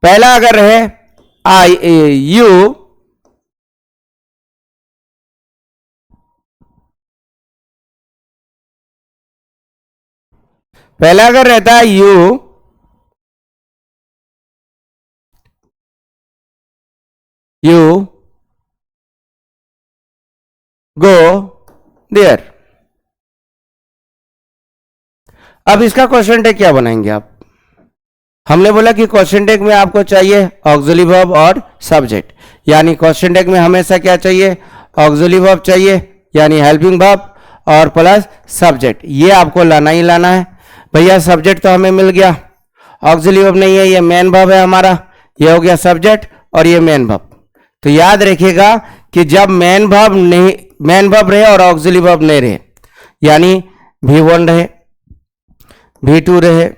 पहला अगर रहे आई यू, पहला अगर रहता है यू गो देयर। अब इसका क्वेश्चन टैग क्या बनाएंगे आप? हमने बोला कि क्वेश्चन टैग में आपको चाहिए ऑक्सिलरी वर्ब और सब्जेक्ट, यानी क्वेश्चन टैग में हमेशा क्या चाहिए? ऑक्सिलरी वर्ब चाहिए, यानी हेल्पिंग वर्ब और प्लस सब्जेक्ट, ये आपको लाना ही लाना है। भैया सब्जेक्ट तो हमें मिल गया, ऑक्सिलरी वर्ब नहीं है, ये मेन वर्ब है हमारा, ये हो गया सब्जेक्ट और ये मेन वर्ब। तो याद रखिएगा कि जब मेन वर्ब नहीं, मेन वर्ब रहे और ऑक्सिलरी वर्ब नहीं रहे, यानी V1 रहे, V2 रहे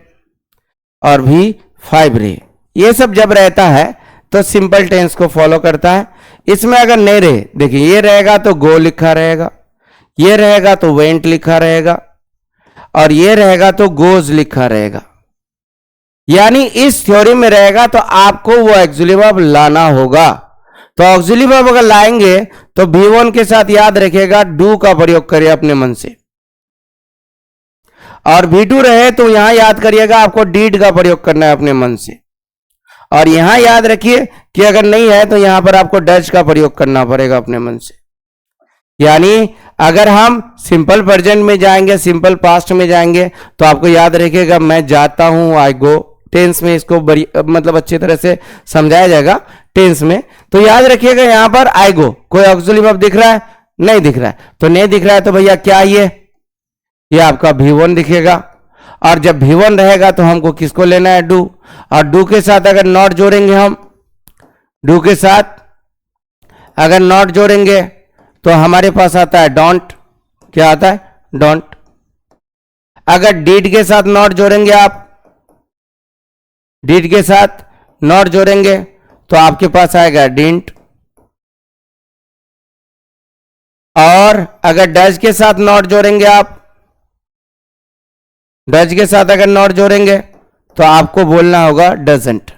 और V5 रहे, ये सब जब रहता है तो सिंपल टेंस को फॉलो करता है। इसमें अगर नहीं रहे, देखिए ये रहेगा तो गो लिखा रहेगा, ये रहेगा तो वेंट लिखा रहेगा और ये रहेगा तो गोज लिखा रहेगा, यानी इस थ्योरी में रहेगा तो आपको वो ऑक्सिलरी वर्ब लाना होगा। तो ऑक्सिलरी वर्ब अगर लाएंगे तो V1 के साथ याद रखिएगा डू का प्रयोग करिए अपने मन से, और V2 रहे तो यहां याद करिएगा आपको डीड का प्रयोग करना है अपने मन से, और यहां याद रखिए कि अगर नहीं है तो यहां पर आपको डज का प्रयोग करना पड़ेगा अपने मन से। यानी अगर हम सिंपल प्रेजेंट में जाएंगे, सिंपल पास्ट में जाएंगे तो आपको याद रखिएगा मैं जाता हूं, आई गो। टेंस में इसको मतलब अच्छी तरह से समझाया जाएगा टेंस में। तो याद रखिएगा यहां पर आई गो, कोई ऑक्सिलरी वर्ब दिख रहा है? नहीं दिख रहा है, तो नहीं दिख रहा है तो भैया क्या ये आपका V1 दिखेगा, और जब V1 रहेगा तो हमको किसको लेना है? डू, और डू के साथ अगर नॉट जोड़ेंगे हम, डू के साथ अगर नॉट जोड़ेंगे तो हमारे पास आता है डोंट। क्या आता है? डोंट। अगर डीड के साथ नॉट जोड़ेंगे आप, डीड के साथ नॉट जोड़ेंगे तो आपके पास आएगा डिडंट, और अगर डज के साथ नॉट जोड़ेंगे आप, डज के साथ अगर नॉट जोड़ेंगे तो आपको बोलना होगा डजंट।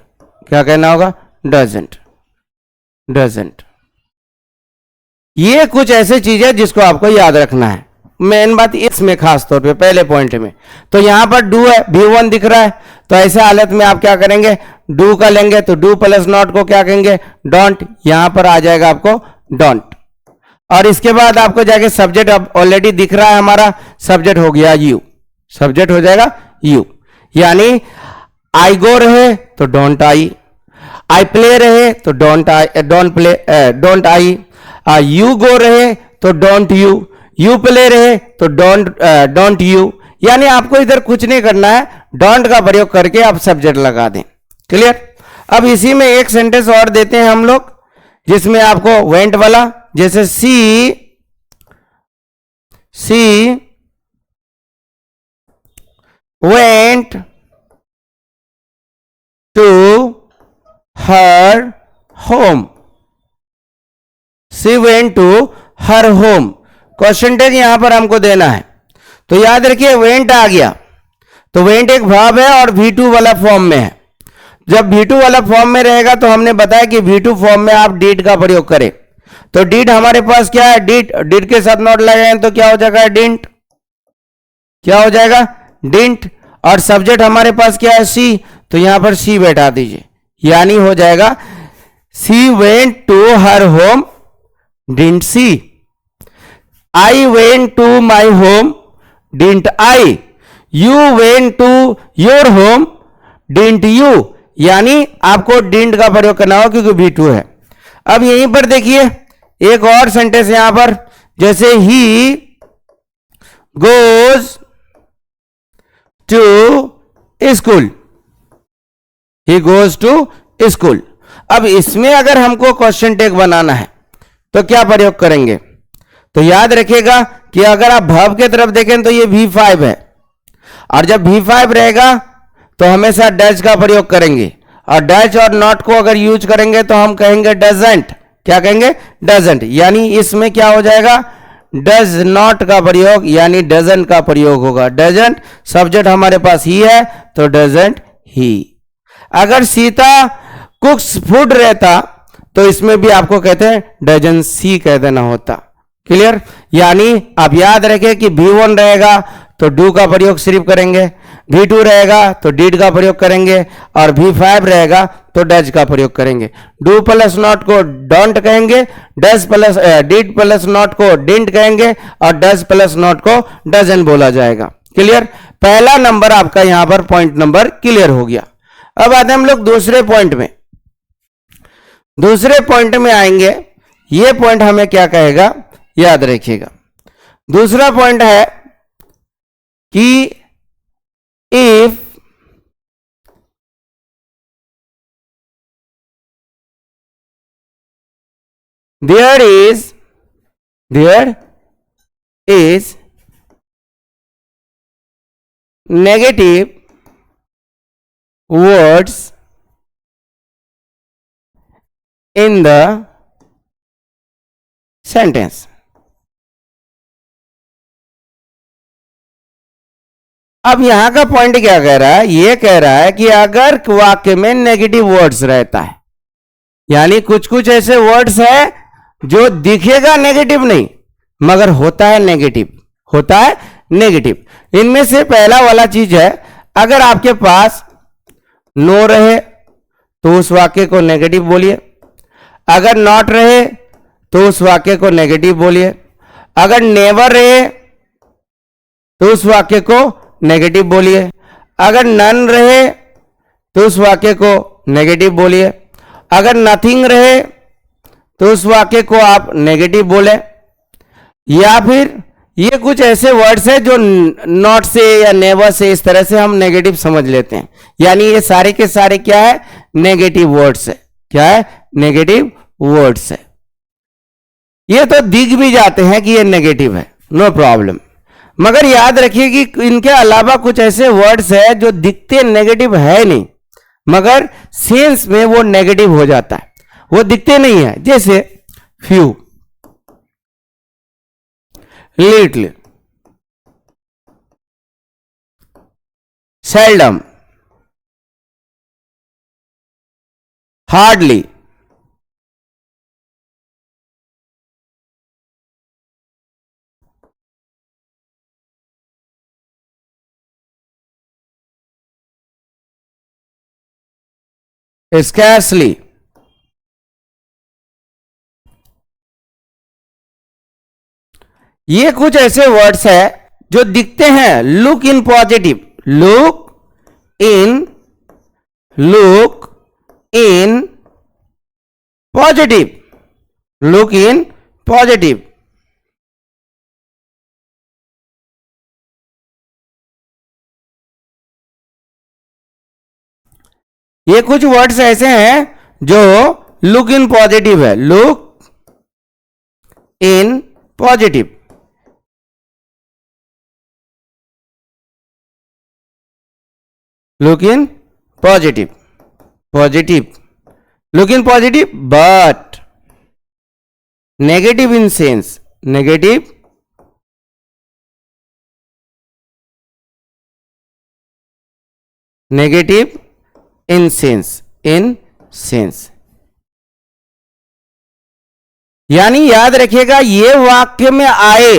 क्या कहना होगा? Doesn't, doesn't. ये कुछ ऐसी चीज है जिसको आपको याद रखना है। मेन बात इसमें खास तौर पे पहले पॉइंट में, तो यहां पर डू है, V1 दिख रहा है, तो ऐसे हालत में आप क्या करेंगे? डू का लेंगे तो डू प्लस नॉट को क्या कहेंगे? डोंट। यहां पर आ जाएगा आपको डोंट, और इसके बाद आपको जाके सब्जेक्ट अब ऑलरेडी दिख रहा है, हमारा सब्जेक्ट हो गया यू, सब्जेक्ट हो जाएगा यू। यानी आई गो रहे तो डोंट आई, आई प्ले रहे तो don't I, don't play, don't I, you go रहे तो डोंट यू प्ले रहे तो डोंट यू। यानी आपको इधर कुछ नहीं करना है, डोंट का प्रयोग करके आप सब्जेक्ट लगा दें। क्लियर? अब इसी में एक सेंटेंस और देते हैं हम लोग जिसमें आपको वेंट वाला, जैसे she went to her home, she went to her home. Question tag यहां पर हमको देना है, तो याद रखिए वेंट आ गया तो वेंट एक वर्ब है और V2 वाला फॉर्म में है। जब V2 वाला फॉर्म में रहेगा तो हमने बताया कि V2 फॉर्म में आप डीड का प्रयोग करें, तो डीड हमारे पास क्या है? डीड के साथ नॉट लगाएं तो क्या हो जाएगा? डिडंट। क्या हो जाएगा? डिडंट। और सब्जेक्ट हमारे पास क्या है? सी, तो यहां पर सी बैठा दीजिए, यानी हो जाएगा she went to her home, didn't she. I went to my home, didn't I. You went to your home, didn't you. यानी आपको डिडंट का प्रयोग करना होगा क्योंकि V2 है। अब यहीं पर देखिए एक और सेंटेंस यहां पर, जैसे he goes to school, he goes to school. अब इसमें अगर हमको क्वेश्चन टैग बनाना है तो क्या प्रयोग करेंगे? तो याद रखिएगा कि अगर आप वर्ब के तरफ देखें तो ये V5 है, और जब V5 रहेगा तो हमेशा डज का प्रयोग करेंगे, और डज और नॉट को अगर यूज करेंगे तो हम कहेंगे डजंट। क्या कहेंगे? डजंट। यानी इसमें क्या हो जाएगा? डज नॉट का प्रयोग यानी डजंट का प्रयोग होगा। डजंट सब्जेक्ट हमारे पास ही है तो डजंट ही। अगर सीता कुक्स फूड रहता तो इसमें भी आपको कहते हैं डजन सी कह देना होता। क्लियर? यानी आप याद रखें कि V1 रहेगा तो डू का प्रयोग सिर्फ करेंगे, V2 रहेगा तो डिड का प्रयोग करेंगे और V5 रहेगा तो डज का प्रयोग करेंगे। डू प्लस नॉट को डोंट कहेंगे, does plus did plus not को डिडंट कहेंगे और डज प्लस नॉट को डजन बोला जाएगा। क्लियर? पहला नंबर आपका यहां पर पॉइंट नंबर क्लियर हो गया। अब आते हैं हम लोग दूसरे पॉइंट में। दूसरे पॉइंट में आएंगे, ये पॉइंट हमें क्या कहेगा याद रखिएगा। दूसरा पॉइंट है कि if there is negative words in the sentence। अब यहां का पॉइंट क्या कह रहा है? ये कह रहा है कि अगर वाक्य में नेगेटिव वर्ड्स रहता है, यानी कुछ कुछ ऐसे वर्ड्स है जो दिखेगा नेगेटिव नहीं मगर होता है नेगेटिव, होता है नेगेटिव। इनमें से पहला वाला चीज है, अगर आपके पास नो रहे तो उस वाक्य को नेगेटिव बोलिए, अगर नॉट रहे तो उस वाक्य को नेगेटिव बोलिए, अगर नेवर रहे तो उस वाक्य को नेगेटिव बोलिए, अगर नन रहे तो उस वाक्य को नेगेटिव बोलिए, अगर नथिंग रहे तो उस वाक्य को आप नेगेटिव बोले। या फिर ये कुछ ऐसे वर्ड्स है जो नॉट से या नेवर से इस तरह से हम नेगेटिव समझ लेते हैं, यानी ये सारे के सारे क्या है? नेगेटिव वर्ड्स है। क्या है? नेगेटिव वर्ड्स है। ये तो दिख भी जाते हैं कि ये नेगेटिव है, नो प्रॉब्लम, मगर याद रखिए कि इनके अलावा कुछ ऐसे वर्ड्स है जो दिखते नेगेटिव है नहीं मगर सेंस में वो नेगेटिव हो जाता है, वो दिखते नहीं है। जैसे few, little, seldom, hardly, scarcely, ये कुछ ऐसे वर्ड्स है जो दिखते हैं। Look in positive, look in positive, look in positive. ये कुछ वर्ड्स ऐसे हैं जो लुक इन पॉजिटिव है, look in positive. Look in positive, positive, look in positive but negative in sense, negative negative in sense, in sense. यानी याद रखिएगा ये वाक्य में आए,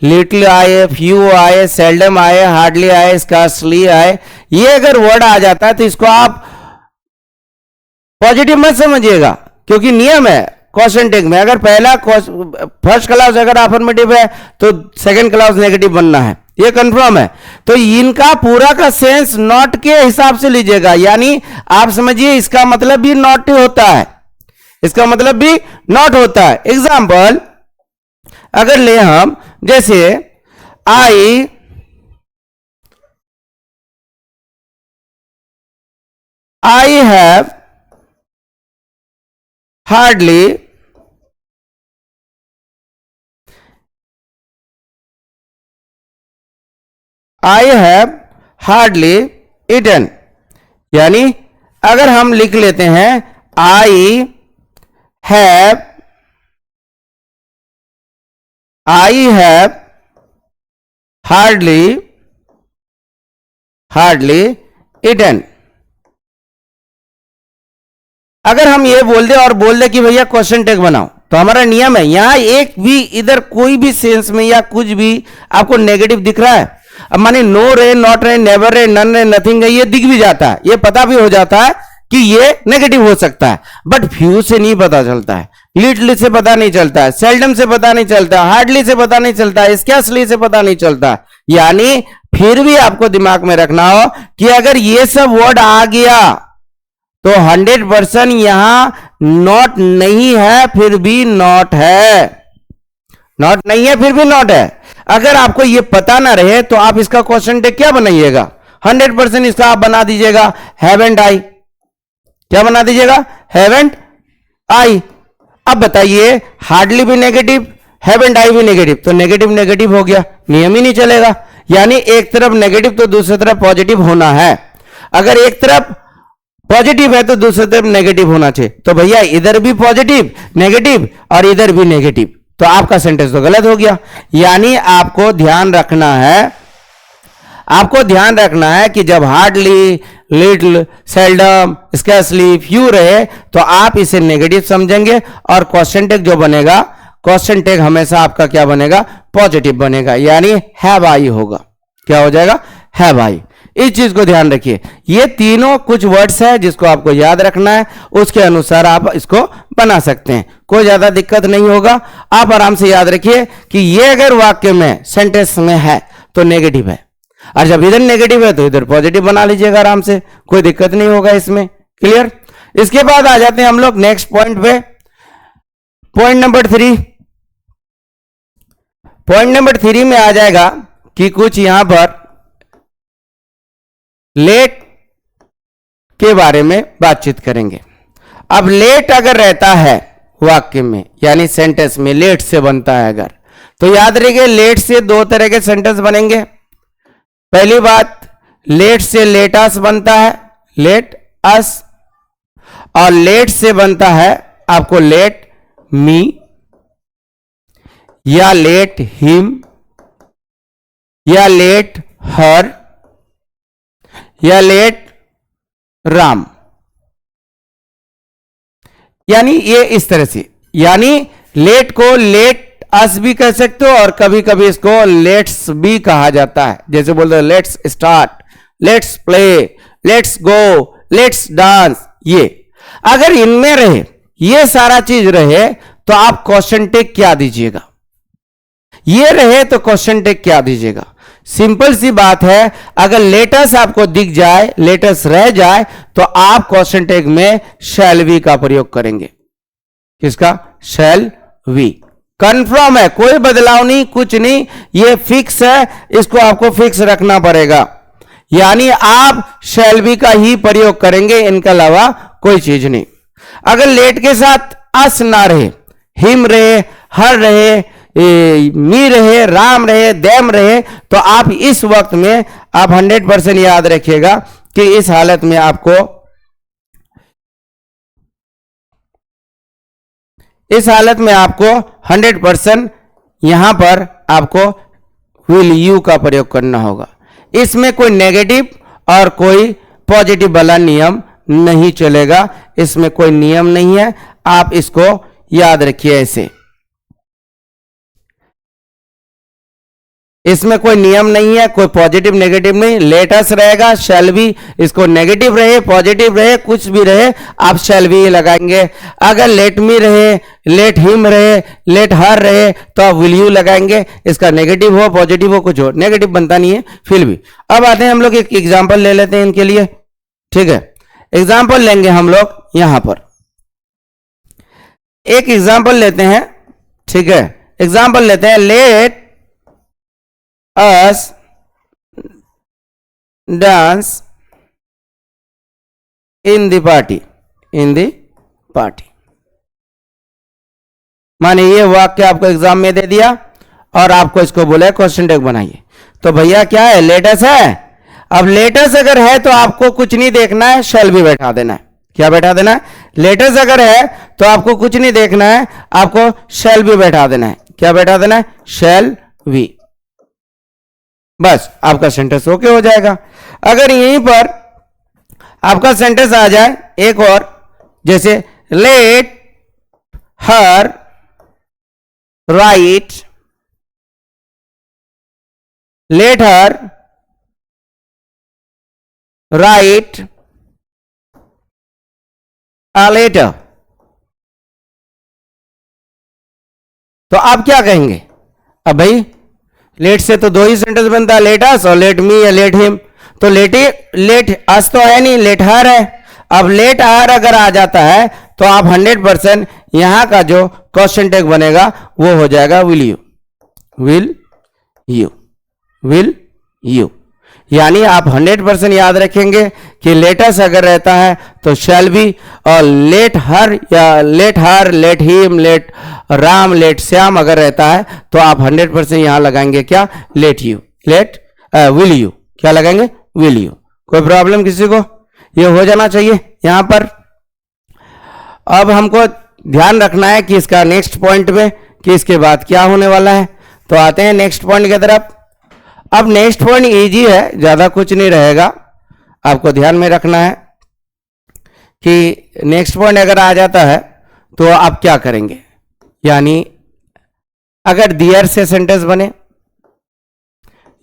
लिटिल आए, फ्यू आए, सेल्डम आए, हार्डली आए, स्कार्सली आए, ये अगर वर्ड आ जाता है तो इसको आप पॉजिटिव मत समझिएगा, क्योंकि नियम है क्वेश्चन टेक में, अगर पहला फर्स्ट क्लास अगर अफर्मेटिव है तो सेकंड क्लास नेगेटिव बनना है, ये कंफर्म है। तो इनका पूरा का सेंस नॉट के हिसाब से लीजिएगा, यानी आप समझिए इसका मतलब भी नॉट होता है, इसका मतलब भी नॉट होता है। एग्जाम्पल अगर ले हम, जैसे आई हैव हार्डली ईटन, यानी अगर हम लिख लेते हैं have I have hardly eaten. अगर हम ये बोल दे और बोल दे कि भैया क्वेश्चन टैग बनाओ, तो हमारा नियम है यहां एक भी इधर कोई भी सेंस में या कुछ भी आपको नेगेटिव दिख रहा है, अब माने नो रहे, नॉट रहे, नेवर रहे, नन रहे, नथिंग रहे, ये दिख भी जाता है, ये पता भी हो जाता है कि ये नेगेटिव हो सकता है, बट फ्यू से नहीं पता चलता है, लिटल से पता नहीं चलता है, सेल्डम से पता नहीं चलता, हार्डली से पता नहीं चलता, स्कैर्सली से पता नहीं चलता। यानी फिर भी आपको दिमाग में रखना हो कि अगर ये सब वर्ड आ गया तो 100% यहां नॉट नहीं है, फिर भी नॉट है, नॉट नहीं है फिर भी नॉट है। अगर आपको ये पता ना रहे तो आप इसका क्वेश्चन टैग क्या बनाइएगा, 100% इसका आप बना दीजिएगा हैवंट आई। क्या बना दीजिएगा, हैवंट आई। अब बताइए हार्डली भी नेगेटिव, हैवंट आई भी नेगेटिव, तो नेगेटिव नेगेटिव हो गया, नियम ही नहीं चलेगा। यानी एक तरफ नेगेटिव तो दूसरी तरफ पॉजिटिव होना है, अगर एक तरफ पॉजिटिव है तो दूसरी तरफ नेगेटिव होना चाहिए। तो भैया इधर भी पॉजिटिव नेगेटिव और इधर भी नेगेटिव, तो आपका सेंटेंस तो गलत हो गया। यानी आपको ध्यान रखना है कि जब hardly, little, seldom, scarcely, few रहे तो आप इसे नेगेटिव समझेंगे और क्वेश्चन टैग जो बनेगा, क्वेश्चन टैग हमेशा आपका क्या बनेगा, पॉजिटिव बनेगा, यानी हैव आई होगा। क्या हो जाएगा, हैव आई। इस चीज को ध्यान रखिए, ये तीनों कुछ वर्ड्स है जिसको आपको याद रखना है, उसके अनुसार आप इसको बना सकते हैं, कोई ज्यादा दिक्कत नहीं होगा। आप आराम से याद रखिए कि ये अगर वाक्य में, सेंटेंस में है तो नेगेटिव है, और जब इधर नेगेटिव है तो इधर पॉजिटिव बना लीजिएगा आराम से, कोई दिक्कत नहीं होगा इसमें। क्लियर। इसके बाद आ जाते हैं हम लोग नेक्स्ट पॉइंट पे, पॉइंट नंबर 3। पॉइंट नंबर 3 में आ जाएगा कि कुछ यहां पर लेट के बारे में बातचीत करेंगे। अब लेट अगर रहता है वाक्य में, यानी सेंटेंस में लेट से बनता है अगर, तो याद रखिए लेट से दो तरह के सेंटेंस बनेंगे। पहली बात, लेट से लेट अस बनता है, लेट अस, और लेट से बनता है आपको लेट मी, या लेट हिम, या लेट हर, या लेट राम। यानी ये इस तरह से, यानी लेट को लेट अस भी कह सकते हो और कभी कभी इसको लेट्स भी कहा जाता है, जैसे बोलते हैं let's start, let's play, let's go, let's dance. ये अगर इनमें रहे, ये सारा चीज रहे, तो आप क्वेश्चन टैग क्या दीजिएगा, ये रहे तो क्वेश्चन टैग क्या दीजिएगा। सिंपल सी बात है, अगर लेटस आपको दिख जाए, लेटस रह जाए, तो आप क्वेश्चन टैग में शैल वी का प्रयोग करेंगे। किसका, शैल वी। कंफर्म है, कोई बदलाव नहीं, कुछ नहीं, ये फिक्स है, इसको आपको फिक्स रखना पड़ेगा। यानी आप शैल वी का ही प्रयोग करेंगे, इनके अलावा कोई चीज नहीं। अगर लेट के साथ अस ना रहे, हिम रहे, हर रहे, मी रहे, राम रहे, देम रहे, तो आप इस वक्त में आप 100% याद रखिएगा कि इस हालत में आपको, इस हालत में आपको 100% यहां पर आपको विल यू का प्रयोग करना होगा। इसमें कोई नेगेटिव और कोई पॉजिटिव वाला नियम नहीं चलेगा, इसमें कोई नियम नहीं है, आप इसको याद रखिए ऐसे। इसमें कोई नियम नहीं है, कोई पॉजिटिव नेगेटिव नहीं, लेटस रहेगा, शैल बी, इसको नेगेटिव रहे, पॉजिटिव रहे, कुछ भी रहे, आप शैल बी लगाएंगे। अगर लेट मी रहे, लेट हिम रहे, लेट हर रहे, तो आप विल यू लगाएंगे। इसका नेगेटिव हो, पॉजिटिव हो, कुछ हो, नेगेटिव बनता नहीं है फिर भी। अब आते हैं हम लोग एक एग्जाम्पल ले लेते हैं इनके लिए, ठीक है। एग्जाम्पल लेंगे हम लोग यहां पर, एक एग्जाम्पल लेते हैं, ठीक है। एग्जाम्पल लेते हैं, late us dance in the party, in the party। माने ये वाक्य आपको एग्जाम में दे दिया और आपको इसको बोला क्वेश्चन टैग बनाइए, तो भैया क्या है, लेट अस है। अब लेटर्स अगर है तो आपको कुछ नहीं देखना है, शैल भी बैठा देना है। क्या बैठा देना है? लेटर्स अगर है तो आपको कुछ नहीं देखना है, आपको शैल भी बैठा देना है। क्या बैठा देना है? शैल भी। बस आपका सेंटेंस ओके हो जाएगा। अगर यहीं पर आपका सेंटेंस आ जाए एक और, जैसे let her write, let her write a letter, तो आप क्या कहेंगे? अब भाई लेट से तो दो ही सेंटेंस बनता है, लेट अस और लेट मी या लेट हिम। तो लेट अस तो है नहीं, लेट हर है। अब लेट हर अगर आ जाता है तो आप 100% यहां का जो क्वेश्चन टैग बनेगा वो हो जाएगा will you, will you, will you. यानी आप 100% याद रखेंगे कि लेटस अगर रहता है तो शैल बी, और लेट हर या let her, let him, let Ram, let Shyam अगर रहता है तो आप 100% यहां लगाएंगे क्या? Let you, let will you. क्या लगाएंगे? Will you. कोई प्रॉब्लम किसी को? ये हो जाना चाहिए यहां पर। अब हमको ध्यान रखना है कि इसका नेक्स्ट पॉइंट में कि इसके बाद क्या होने वाला है। तो आते हैं नेक्स्ट पॉइंट की तरफ। अब नेक्स्ट पॉइंट इजी है, ज्यादा कुछ नहीं रहेगा। आपको ध्यान में रखना है कि नेक्स्ट पॉइंट अगर आ जाता है तो आप क्या करेंगे। यानी अगर दियर से सेंटेंस बने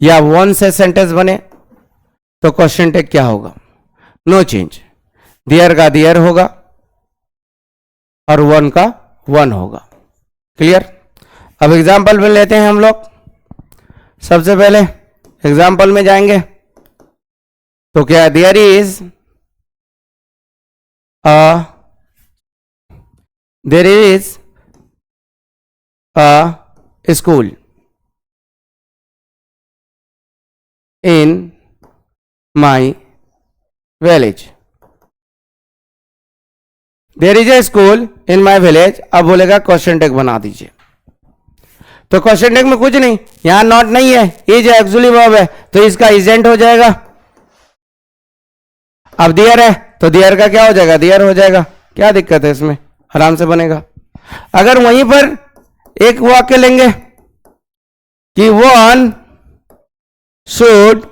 या वन से सेंटेंस बने तो क्वेश्चन टैग क्या होगा? No change. दियर का दियर होगा और वन का वन होगा। क्लियर? अब एग्जाम्पल में लेते हैं हम लोग। सबसे पहले एग्जाम्पल में जाएंगे तो क्या? There is a school in my village. There is a school in my village. अब बोलेगा क्वेश्चन टैग बना दीजिए। तो क्वेश्चन टैग में कुछ नहीं, यहां नॉट नहीं है, इज एक्चुअली वर्ब है तो इसका इजेंट हो जाएगा। अब दियर है तो दियर का क्या हो जाएगा? दियर हो जाएगा। क्या दिक्कत है इसमें? आराम से बनेगा। अगर वहीं पर एक वाक्य लेंगे कि one should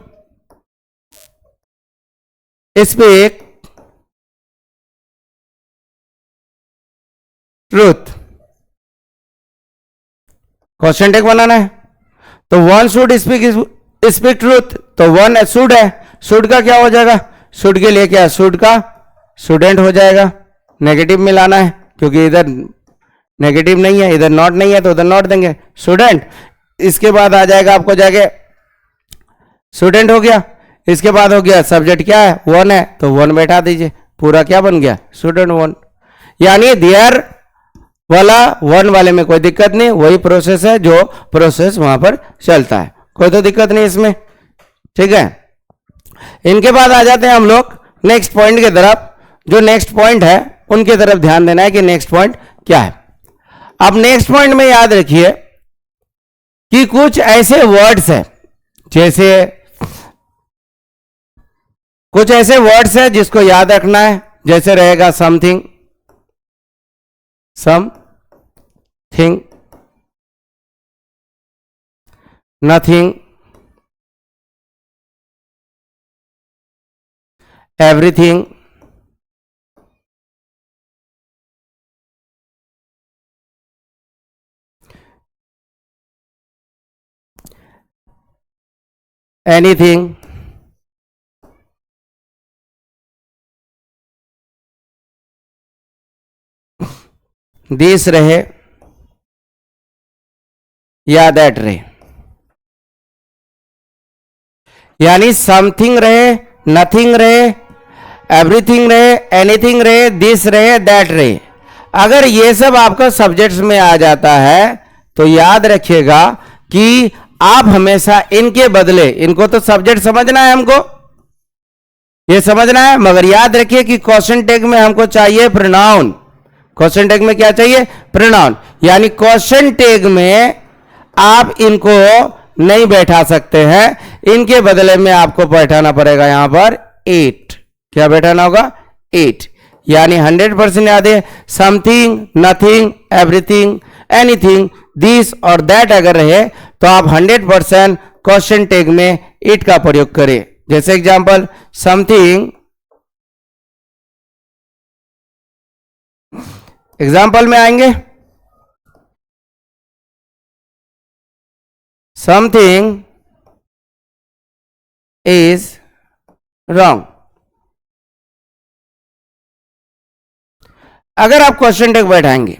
speak truth, question tag बनाना है तो वन शुड स्पीक ट्रूथ, तो वन शुड है, शुड का क्या हो जाएगा? शुड के लिए क्या? शुड का स्टूडेंट हो जाएगा। नेगेटिव में लाना है क्योंकि इधर नेगेटिव नहीं है, इधर नॉट नहीं है तो उधर नॉट देंगे, स्टूडेंट। इसके बाद आ जाएगा आपको जाके स्टूडेंट हो गया। इसके बाद हो गया सब्जेक्ट क्या है? वन है तो वन बैठा दीजिए, पूरा क्या बन गया? Student one. यानी देयर वाला वन वाले में कोई दिक्कत नहीं, वही प्रोसेस है जो प्रोसेस वहां पर चलता है, कोई तो दिक्कत नहीं इसमें। ठीक है, इनके बाद आ जाते हैं हम लोग नेक्स्ट पॉइंट की तरफ। जो नेक्स्ट पॉइंट है उनकी तरफ ध्यान देना है कि नेक्स्ट पॉइंट क्या है। अब नेक्स्ट पॉइंट में याद रखिए कि कुछ ऐसे वर्ड्स है, जैसे कुछ ऐसे वर्ड्स है जिसको याद रखना है। जैसे रहेगा something, something, nothing, everything, anything, this रहे या दैट रहे। यानी समथिंग रहे, नथिंग रहे, एवरीथिंग रहे, एनीथिंग रहे, दिस रहे, दैट रहे। अगर ये सब आपका सब्जेक्ट्स में आ जाता है तो याद रखिएगा कि आप हमेशा इनके बदले, इनको तो सब्जेक्ट समझना है, हमको ये समझना है, मगर याद रखिए कि क्वेश्चन टैग में हमको चाहिए प्रोनाउन। क्वेश्चन टैग में क्या चाहिए? प्रोनाउन। यानी क्वेश्चन टैग में आप इनको नहीं बैठा सकते हैं, इनके बदले में आपको बैठाना पड़ेगा यहां पर 8। क्या बैठाना होगा? 8। यानी 100% याद है, something, nothing, everything, anything, this और दैट अगर रहे तो आप 100% क्वेश्चन टैग में इट का प्रयोग करें। जैसे एग्जांपल, समथिंग, एग्जांपल में आएंगे, समथिंग इज रॉन्ग। अगर आप क्वेश्चन टैग बैठाएंगे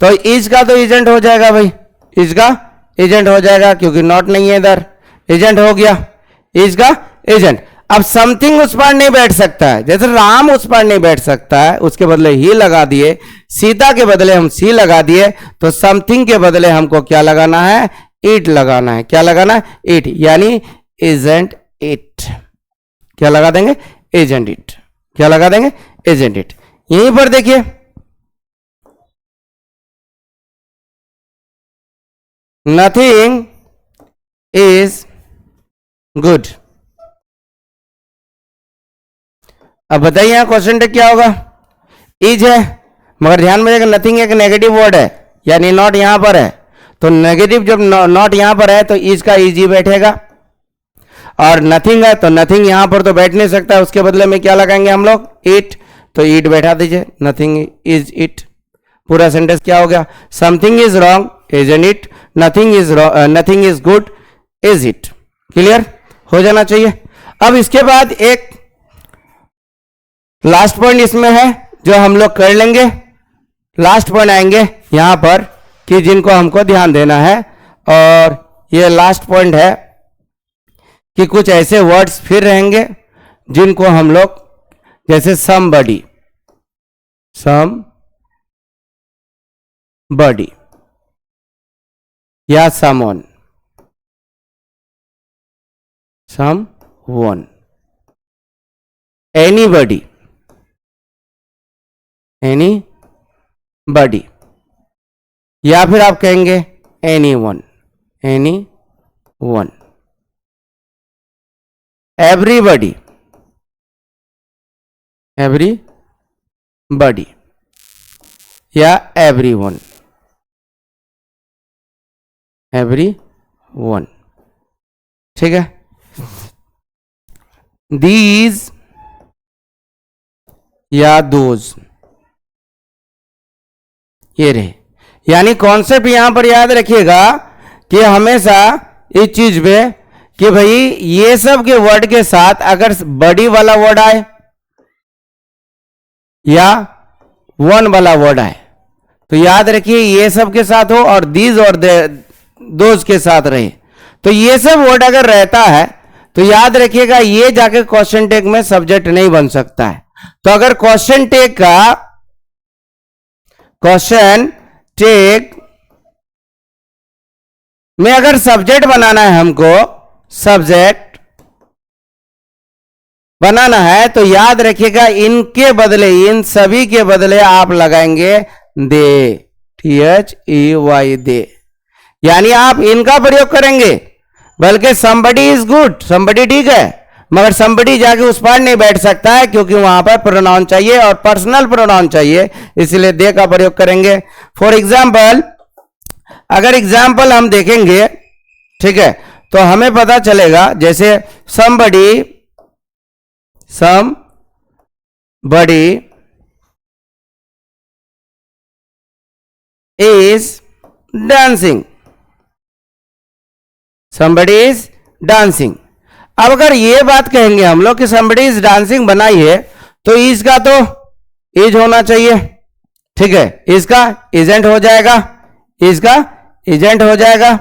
तो इज का तो एजेंट हो जाएगा भाई, इज का एजेंट हो जाएगा क्योंकि नॉट नहीं है इधर, एजेंट हो गया इज का एजेंट। अब समथिंग उस पर नहीं बैठ सकता है, जैसे राम उस पर नहीं बैठ सकता है, उसके बदले ही लगा दिए, सीता के बदले हम सी लगा दिए, तो समथिंग के बदले हमको क्या लगाना है? इट लगाना है। क्या लगाना है? इट, यानी एजेंट इट। क्या लगा देंगे? Agent it. क्या लगा देंगे? Agent it. यहीं पर देखिए, नथिंग इज गुड। अब बताइए यहां क्वेश्चन टैग क्या होगा? इज है, मगर ध्यान में रखिएगा नथिंग एक नेगेटिव वर्ड है, यानी नॉट यहां पर है, तो नेगेटिव जब नॉट यहां पर है तो इज का इज ही बैठेगा, और नथिंग है तो नथिंग यहां पर तो बैठ नहीं सकता, उसके बदले में क्या लगाएंगे हम लोग? इट। तो इट बैठा दीजिए, नथिंग इज इट। पूरा सेंटेंस क्या हो गया? Something is wrong, is an it, nothing is good, is it. Clear हो जाना चाहिए। अब इसके बाद एक लास्ट पॉइंट इसमें है जो हम लोग कर लेंगे। लास्ट पॉइंट आएंगे यहां पर कि जिनको हमको ध्यान देना है, और ये लास्ट पॉइंट है कि कुछ ऐसे वर्ड्स फिर रहेंगे जिनको हम लोग, जैसे somebody, somebody या someone, someone, anybody, anybody, या फिर आप कहेंगे anyone, anyone, everybody, everybody, या everyone, everyone। ठीक है, these या those, ये रहे। यानी कॉन्सेप्ट यहां पर याद रखिएगा कि हमेशा इस चीज पे कि भाई ये सब के वर्ड के साथ अगर बड़ी वाला वर्ड आए या वन वाला वर्ड आए तो याद रखिए ये सब के साथ हो, और दीज और दोज के साथ रहे। तो ये सब वर्ड अगर रहता है तो याद रखिएगा ये जाके क्वेश्चन टैग में सब्जेक्ट नहीं बन सकता है। तो अगर क्वेश्चन टैग में अगर सब्जेक्ट बनाना है, हमको सब्जेक्ट बनाना है, तो याद रखिएगा इनके बदले, इन सभी के बदले आप लगाएंगे दे, THEY, दे। यानी आप इनका प्रयोग करेंगे, बल्कि somebody इज गुड, somebody ठीक है, मगर somebody जाके उस पर नहीं बैठ सकता है क्योंकि वहां पर प्रोनाउन चाहिए और पर्सनल प्रोनाउन चाहिए, इसलिए दे का प्रयोग करेंगे। फॉर एग्जाम्पल, अगर एग्जाम्पल हम देखेंगे, ठीक है, तो हमें पता चलेगा, जैसे somebody is dancing, somebody is dancing। अब अगर ये बात कहेंगे हम लोग कि somebody is dancing बनाई है, तो इसका तो इज होना चाहिए, ठीक है, इसका एजेंट हो जाएगा, इसका एजेंट हो जाएगा।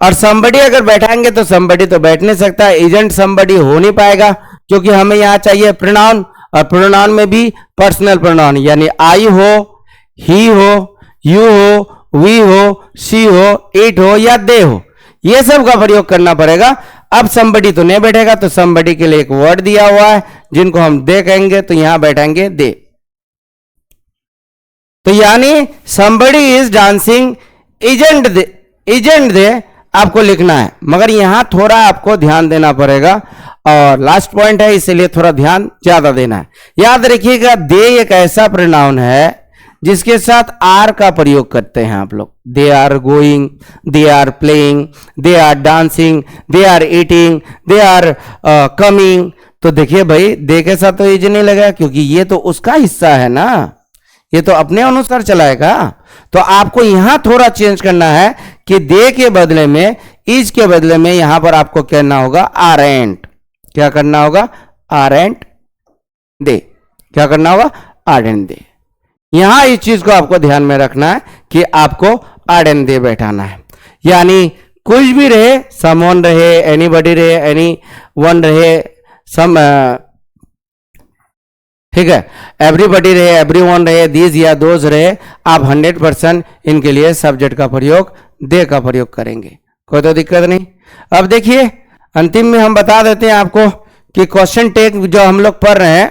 और somebody अगर बैठाएंगे तो somebody तो बैठ नहीं सकता, एजेंट somebody हो नहीं पाएगा, क्योंकि हमें यहां चाहिए प्रोनाउन, और प्रोनाउन में भी पर्सनल प्रोनाउन, यानी आई हो, ही हो, यू हो, वी हो, शी हो, इट हो या दे हो, ये सब का प्रयोग करना पड़ेगा। अब somebody तो नहीं बैठेगा, तो somebody के लिए एक वर्ड दिया हुआ है जिनको हम दे कहेंगे, तो यहां बैठेंगे दे। तो यानी somebody is dancing, एजेंट दे आपको लिखना है, मगर यहां थोड़ा आपको ध्यान देना पड़ेगा और लास्ट पॉइंट है इसलिए थोड़ा ध्यान ज्यादा देना है। याद रखिएगा दे एक ऐसा प्रोनाउन है जिसके साथ आर का प्रयोग करते हैं आप लोग। They are going, they are playing, they are dancing, they are eating, they are coming. तो देखिए भाई दे के साथ तो इज नहीं लगा क्योंकि ये तो उसका हिस्सा है ना, ये तो अपने अनुसार चलाएगा। तो आपको यहां थोड़ा चेंज करना है कि दे के बदले में, इज के बदले में यहां पर आपको कहना होगा आरेंट। क्या करना होगा? आरेंट दे। क्या करना होगा? आरेंट दे। यहां इस चीज को आपको ध्यान में रखना है कि आपको आरेंट दे बैठाना है, यानी कुछ भी रहे, समवन रहे, एनीबॉडी रहे, एनी वन रहे, सम ठीक है, एवरीबॉडी रहे, एवरीवन रहे, दीज या दोज रहे, आप 100% इनके लिए सब्जेक्ट का प्रयोग दे का प्रयोग करेंगे, कोई तो दिक्कत नहीं। अब देखिए अंतिम में हम बता देते हैं आपको कि क्वेश्चन टेक जो हम लोग पढ़ रहे हैं,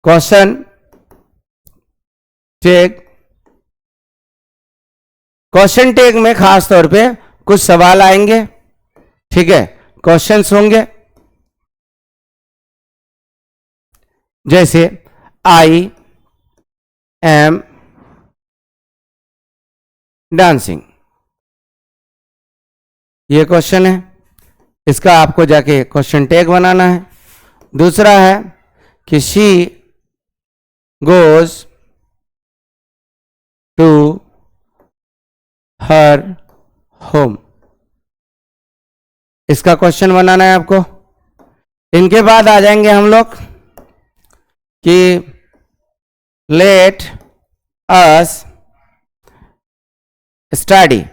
क्वेश्चन टेक में खास तौर पे कुछ सवाल आएंगे, ठीक है, क्वेश्चंस होंगे जैसे आई एम डांसिंग, ये क्वेश्चन है, इसका आपको जाके क्वेश्चन टैग बनाना है। दूसरा है कि she goes to her home, इसका क्वेश्चन बनाना है आपको। इनके बाद आ जाएंगे हम लोग कि let us study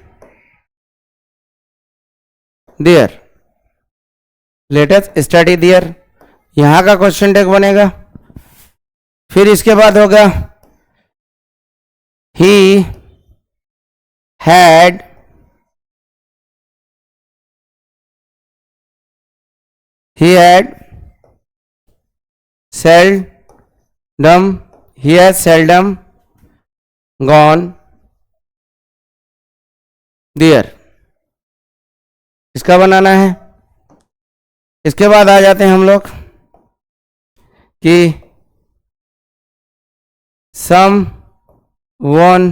there, let us study there, यहां का क्वेश्चन टैग बनेगा। फिर इसके बाद होगा he had he has seldom gone there, इसका बनाना है। इसके बाद आ जाते हैं हम लोग कि someone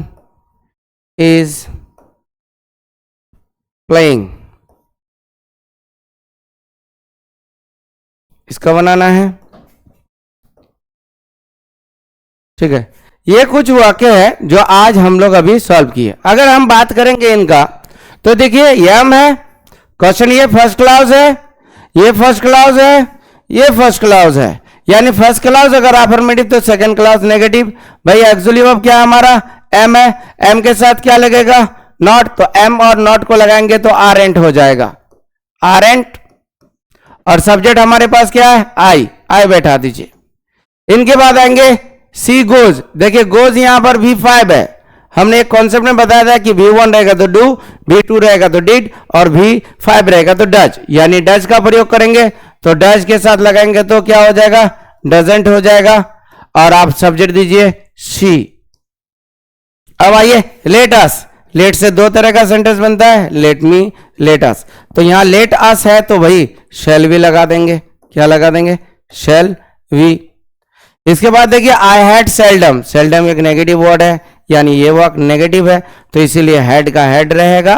is playing, इसका बनाना है, ठीक है। ये कुछ वाक्य है जो आज हम लोग अभी सॉल्व किए। अगर हम बात करेंगे इनका तो देखिए यम है क्वेश्चन, ये फर्स्ट क्लाउज है, ये फर्स्ट क्लाउज है, ये फर्स्ट क्लाउज है, यानी फर्स्ट क्लाउज अगर अफर्मेटिव तो सेकंड क्लाउज नेगेटिव। भाई एक्चुअली वर्ब क्या हमारा एम है, एम के साथ क्या लगेगा? नॉट, तो एम और नॉट को लगाएंगे तो आरेंट हो जाएगा, आरेंट। और सब्जेक्ट हमारे पास क्या है? आई, आई बैठा दीजिए। इनके बाद आएंगे सी गोज, देखिए गोज यहां पर V5 है, हमने एक कॉन्सेप्ट में बताया था कि V1 रहेगा तो डू, V2 रहेगा तो डिड और V5 रहेगा तो डज, यानी डज का प्रयोग करेंगे तो डज के साथ लगाएंगे तो क्या हो जाएगा? डजेंट हो जाएगा। और आप सब्जेक्ट दीजिए सी। अब आइए लेट अस, लेट से दो तरह का सेंटेंस बनता है, लेट मी, लेट अस। तो यहां लेट अस है तो भाई शैल वी लगा देंगे, क्या लगा देंगे? Shall we. इसके बाद देखिए आई हैड सेल्डम, सेल्डम एक नेगेटिव वर्ड है, यानी ये वर्ड नेगेटिव है तो इसीलिए हैड का हैड रहेगा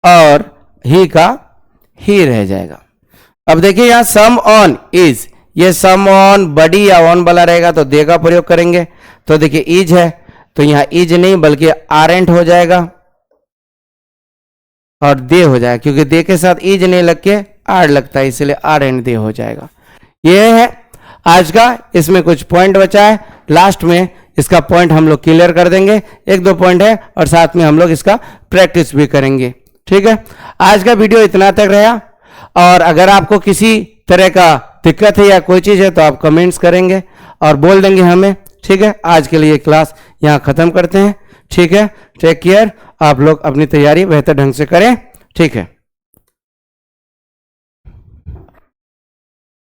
और ही का ही रह जाएगा। अब देखिए यहां सम ऑन इज, ये सम ऑन बडी या ऑन वाला रहेगा तो दे का प्रयोग करेंगे। तो देखिए इज है तो यहां इज नहीं बल्कि आरेंट हो जाएगा और दे हो जाएगा, क्योंकि दे के साथ इज नहीं लग के आर लगता है इसलिए आरेंट दे हो जाएगा। ये है आज का, इसमें कुछ पॉइंट बचा है, लास्ट में इसका पॉइंट हम लोग क्लियर कर देंगे, एक दो पॉइंट है और साथ में हम लोग इसका प्रैक्टिस भी करेंगे, ठीक है। आज का वीडियो इतना तक रहा और अगर आपको किसी तरह का दिक्कत है या कोई चीज़ है तो आप कमेंट्स करेंगे और बोल देंगे हमें, ठीक है। आज के लिए क्लास यहाँ ख़त्म करते हैं, ठीक है। टेक केयर, आप लोग अपनी तैयारी बेहतर ढंग से करें, ठीक है।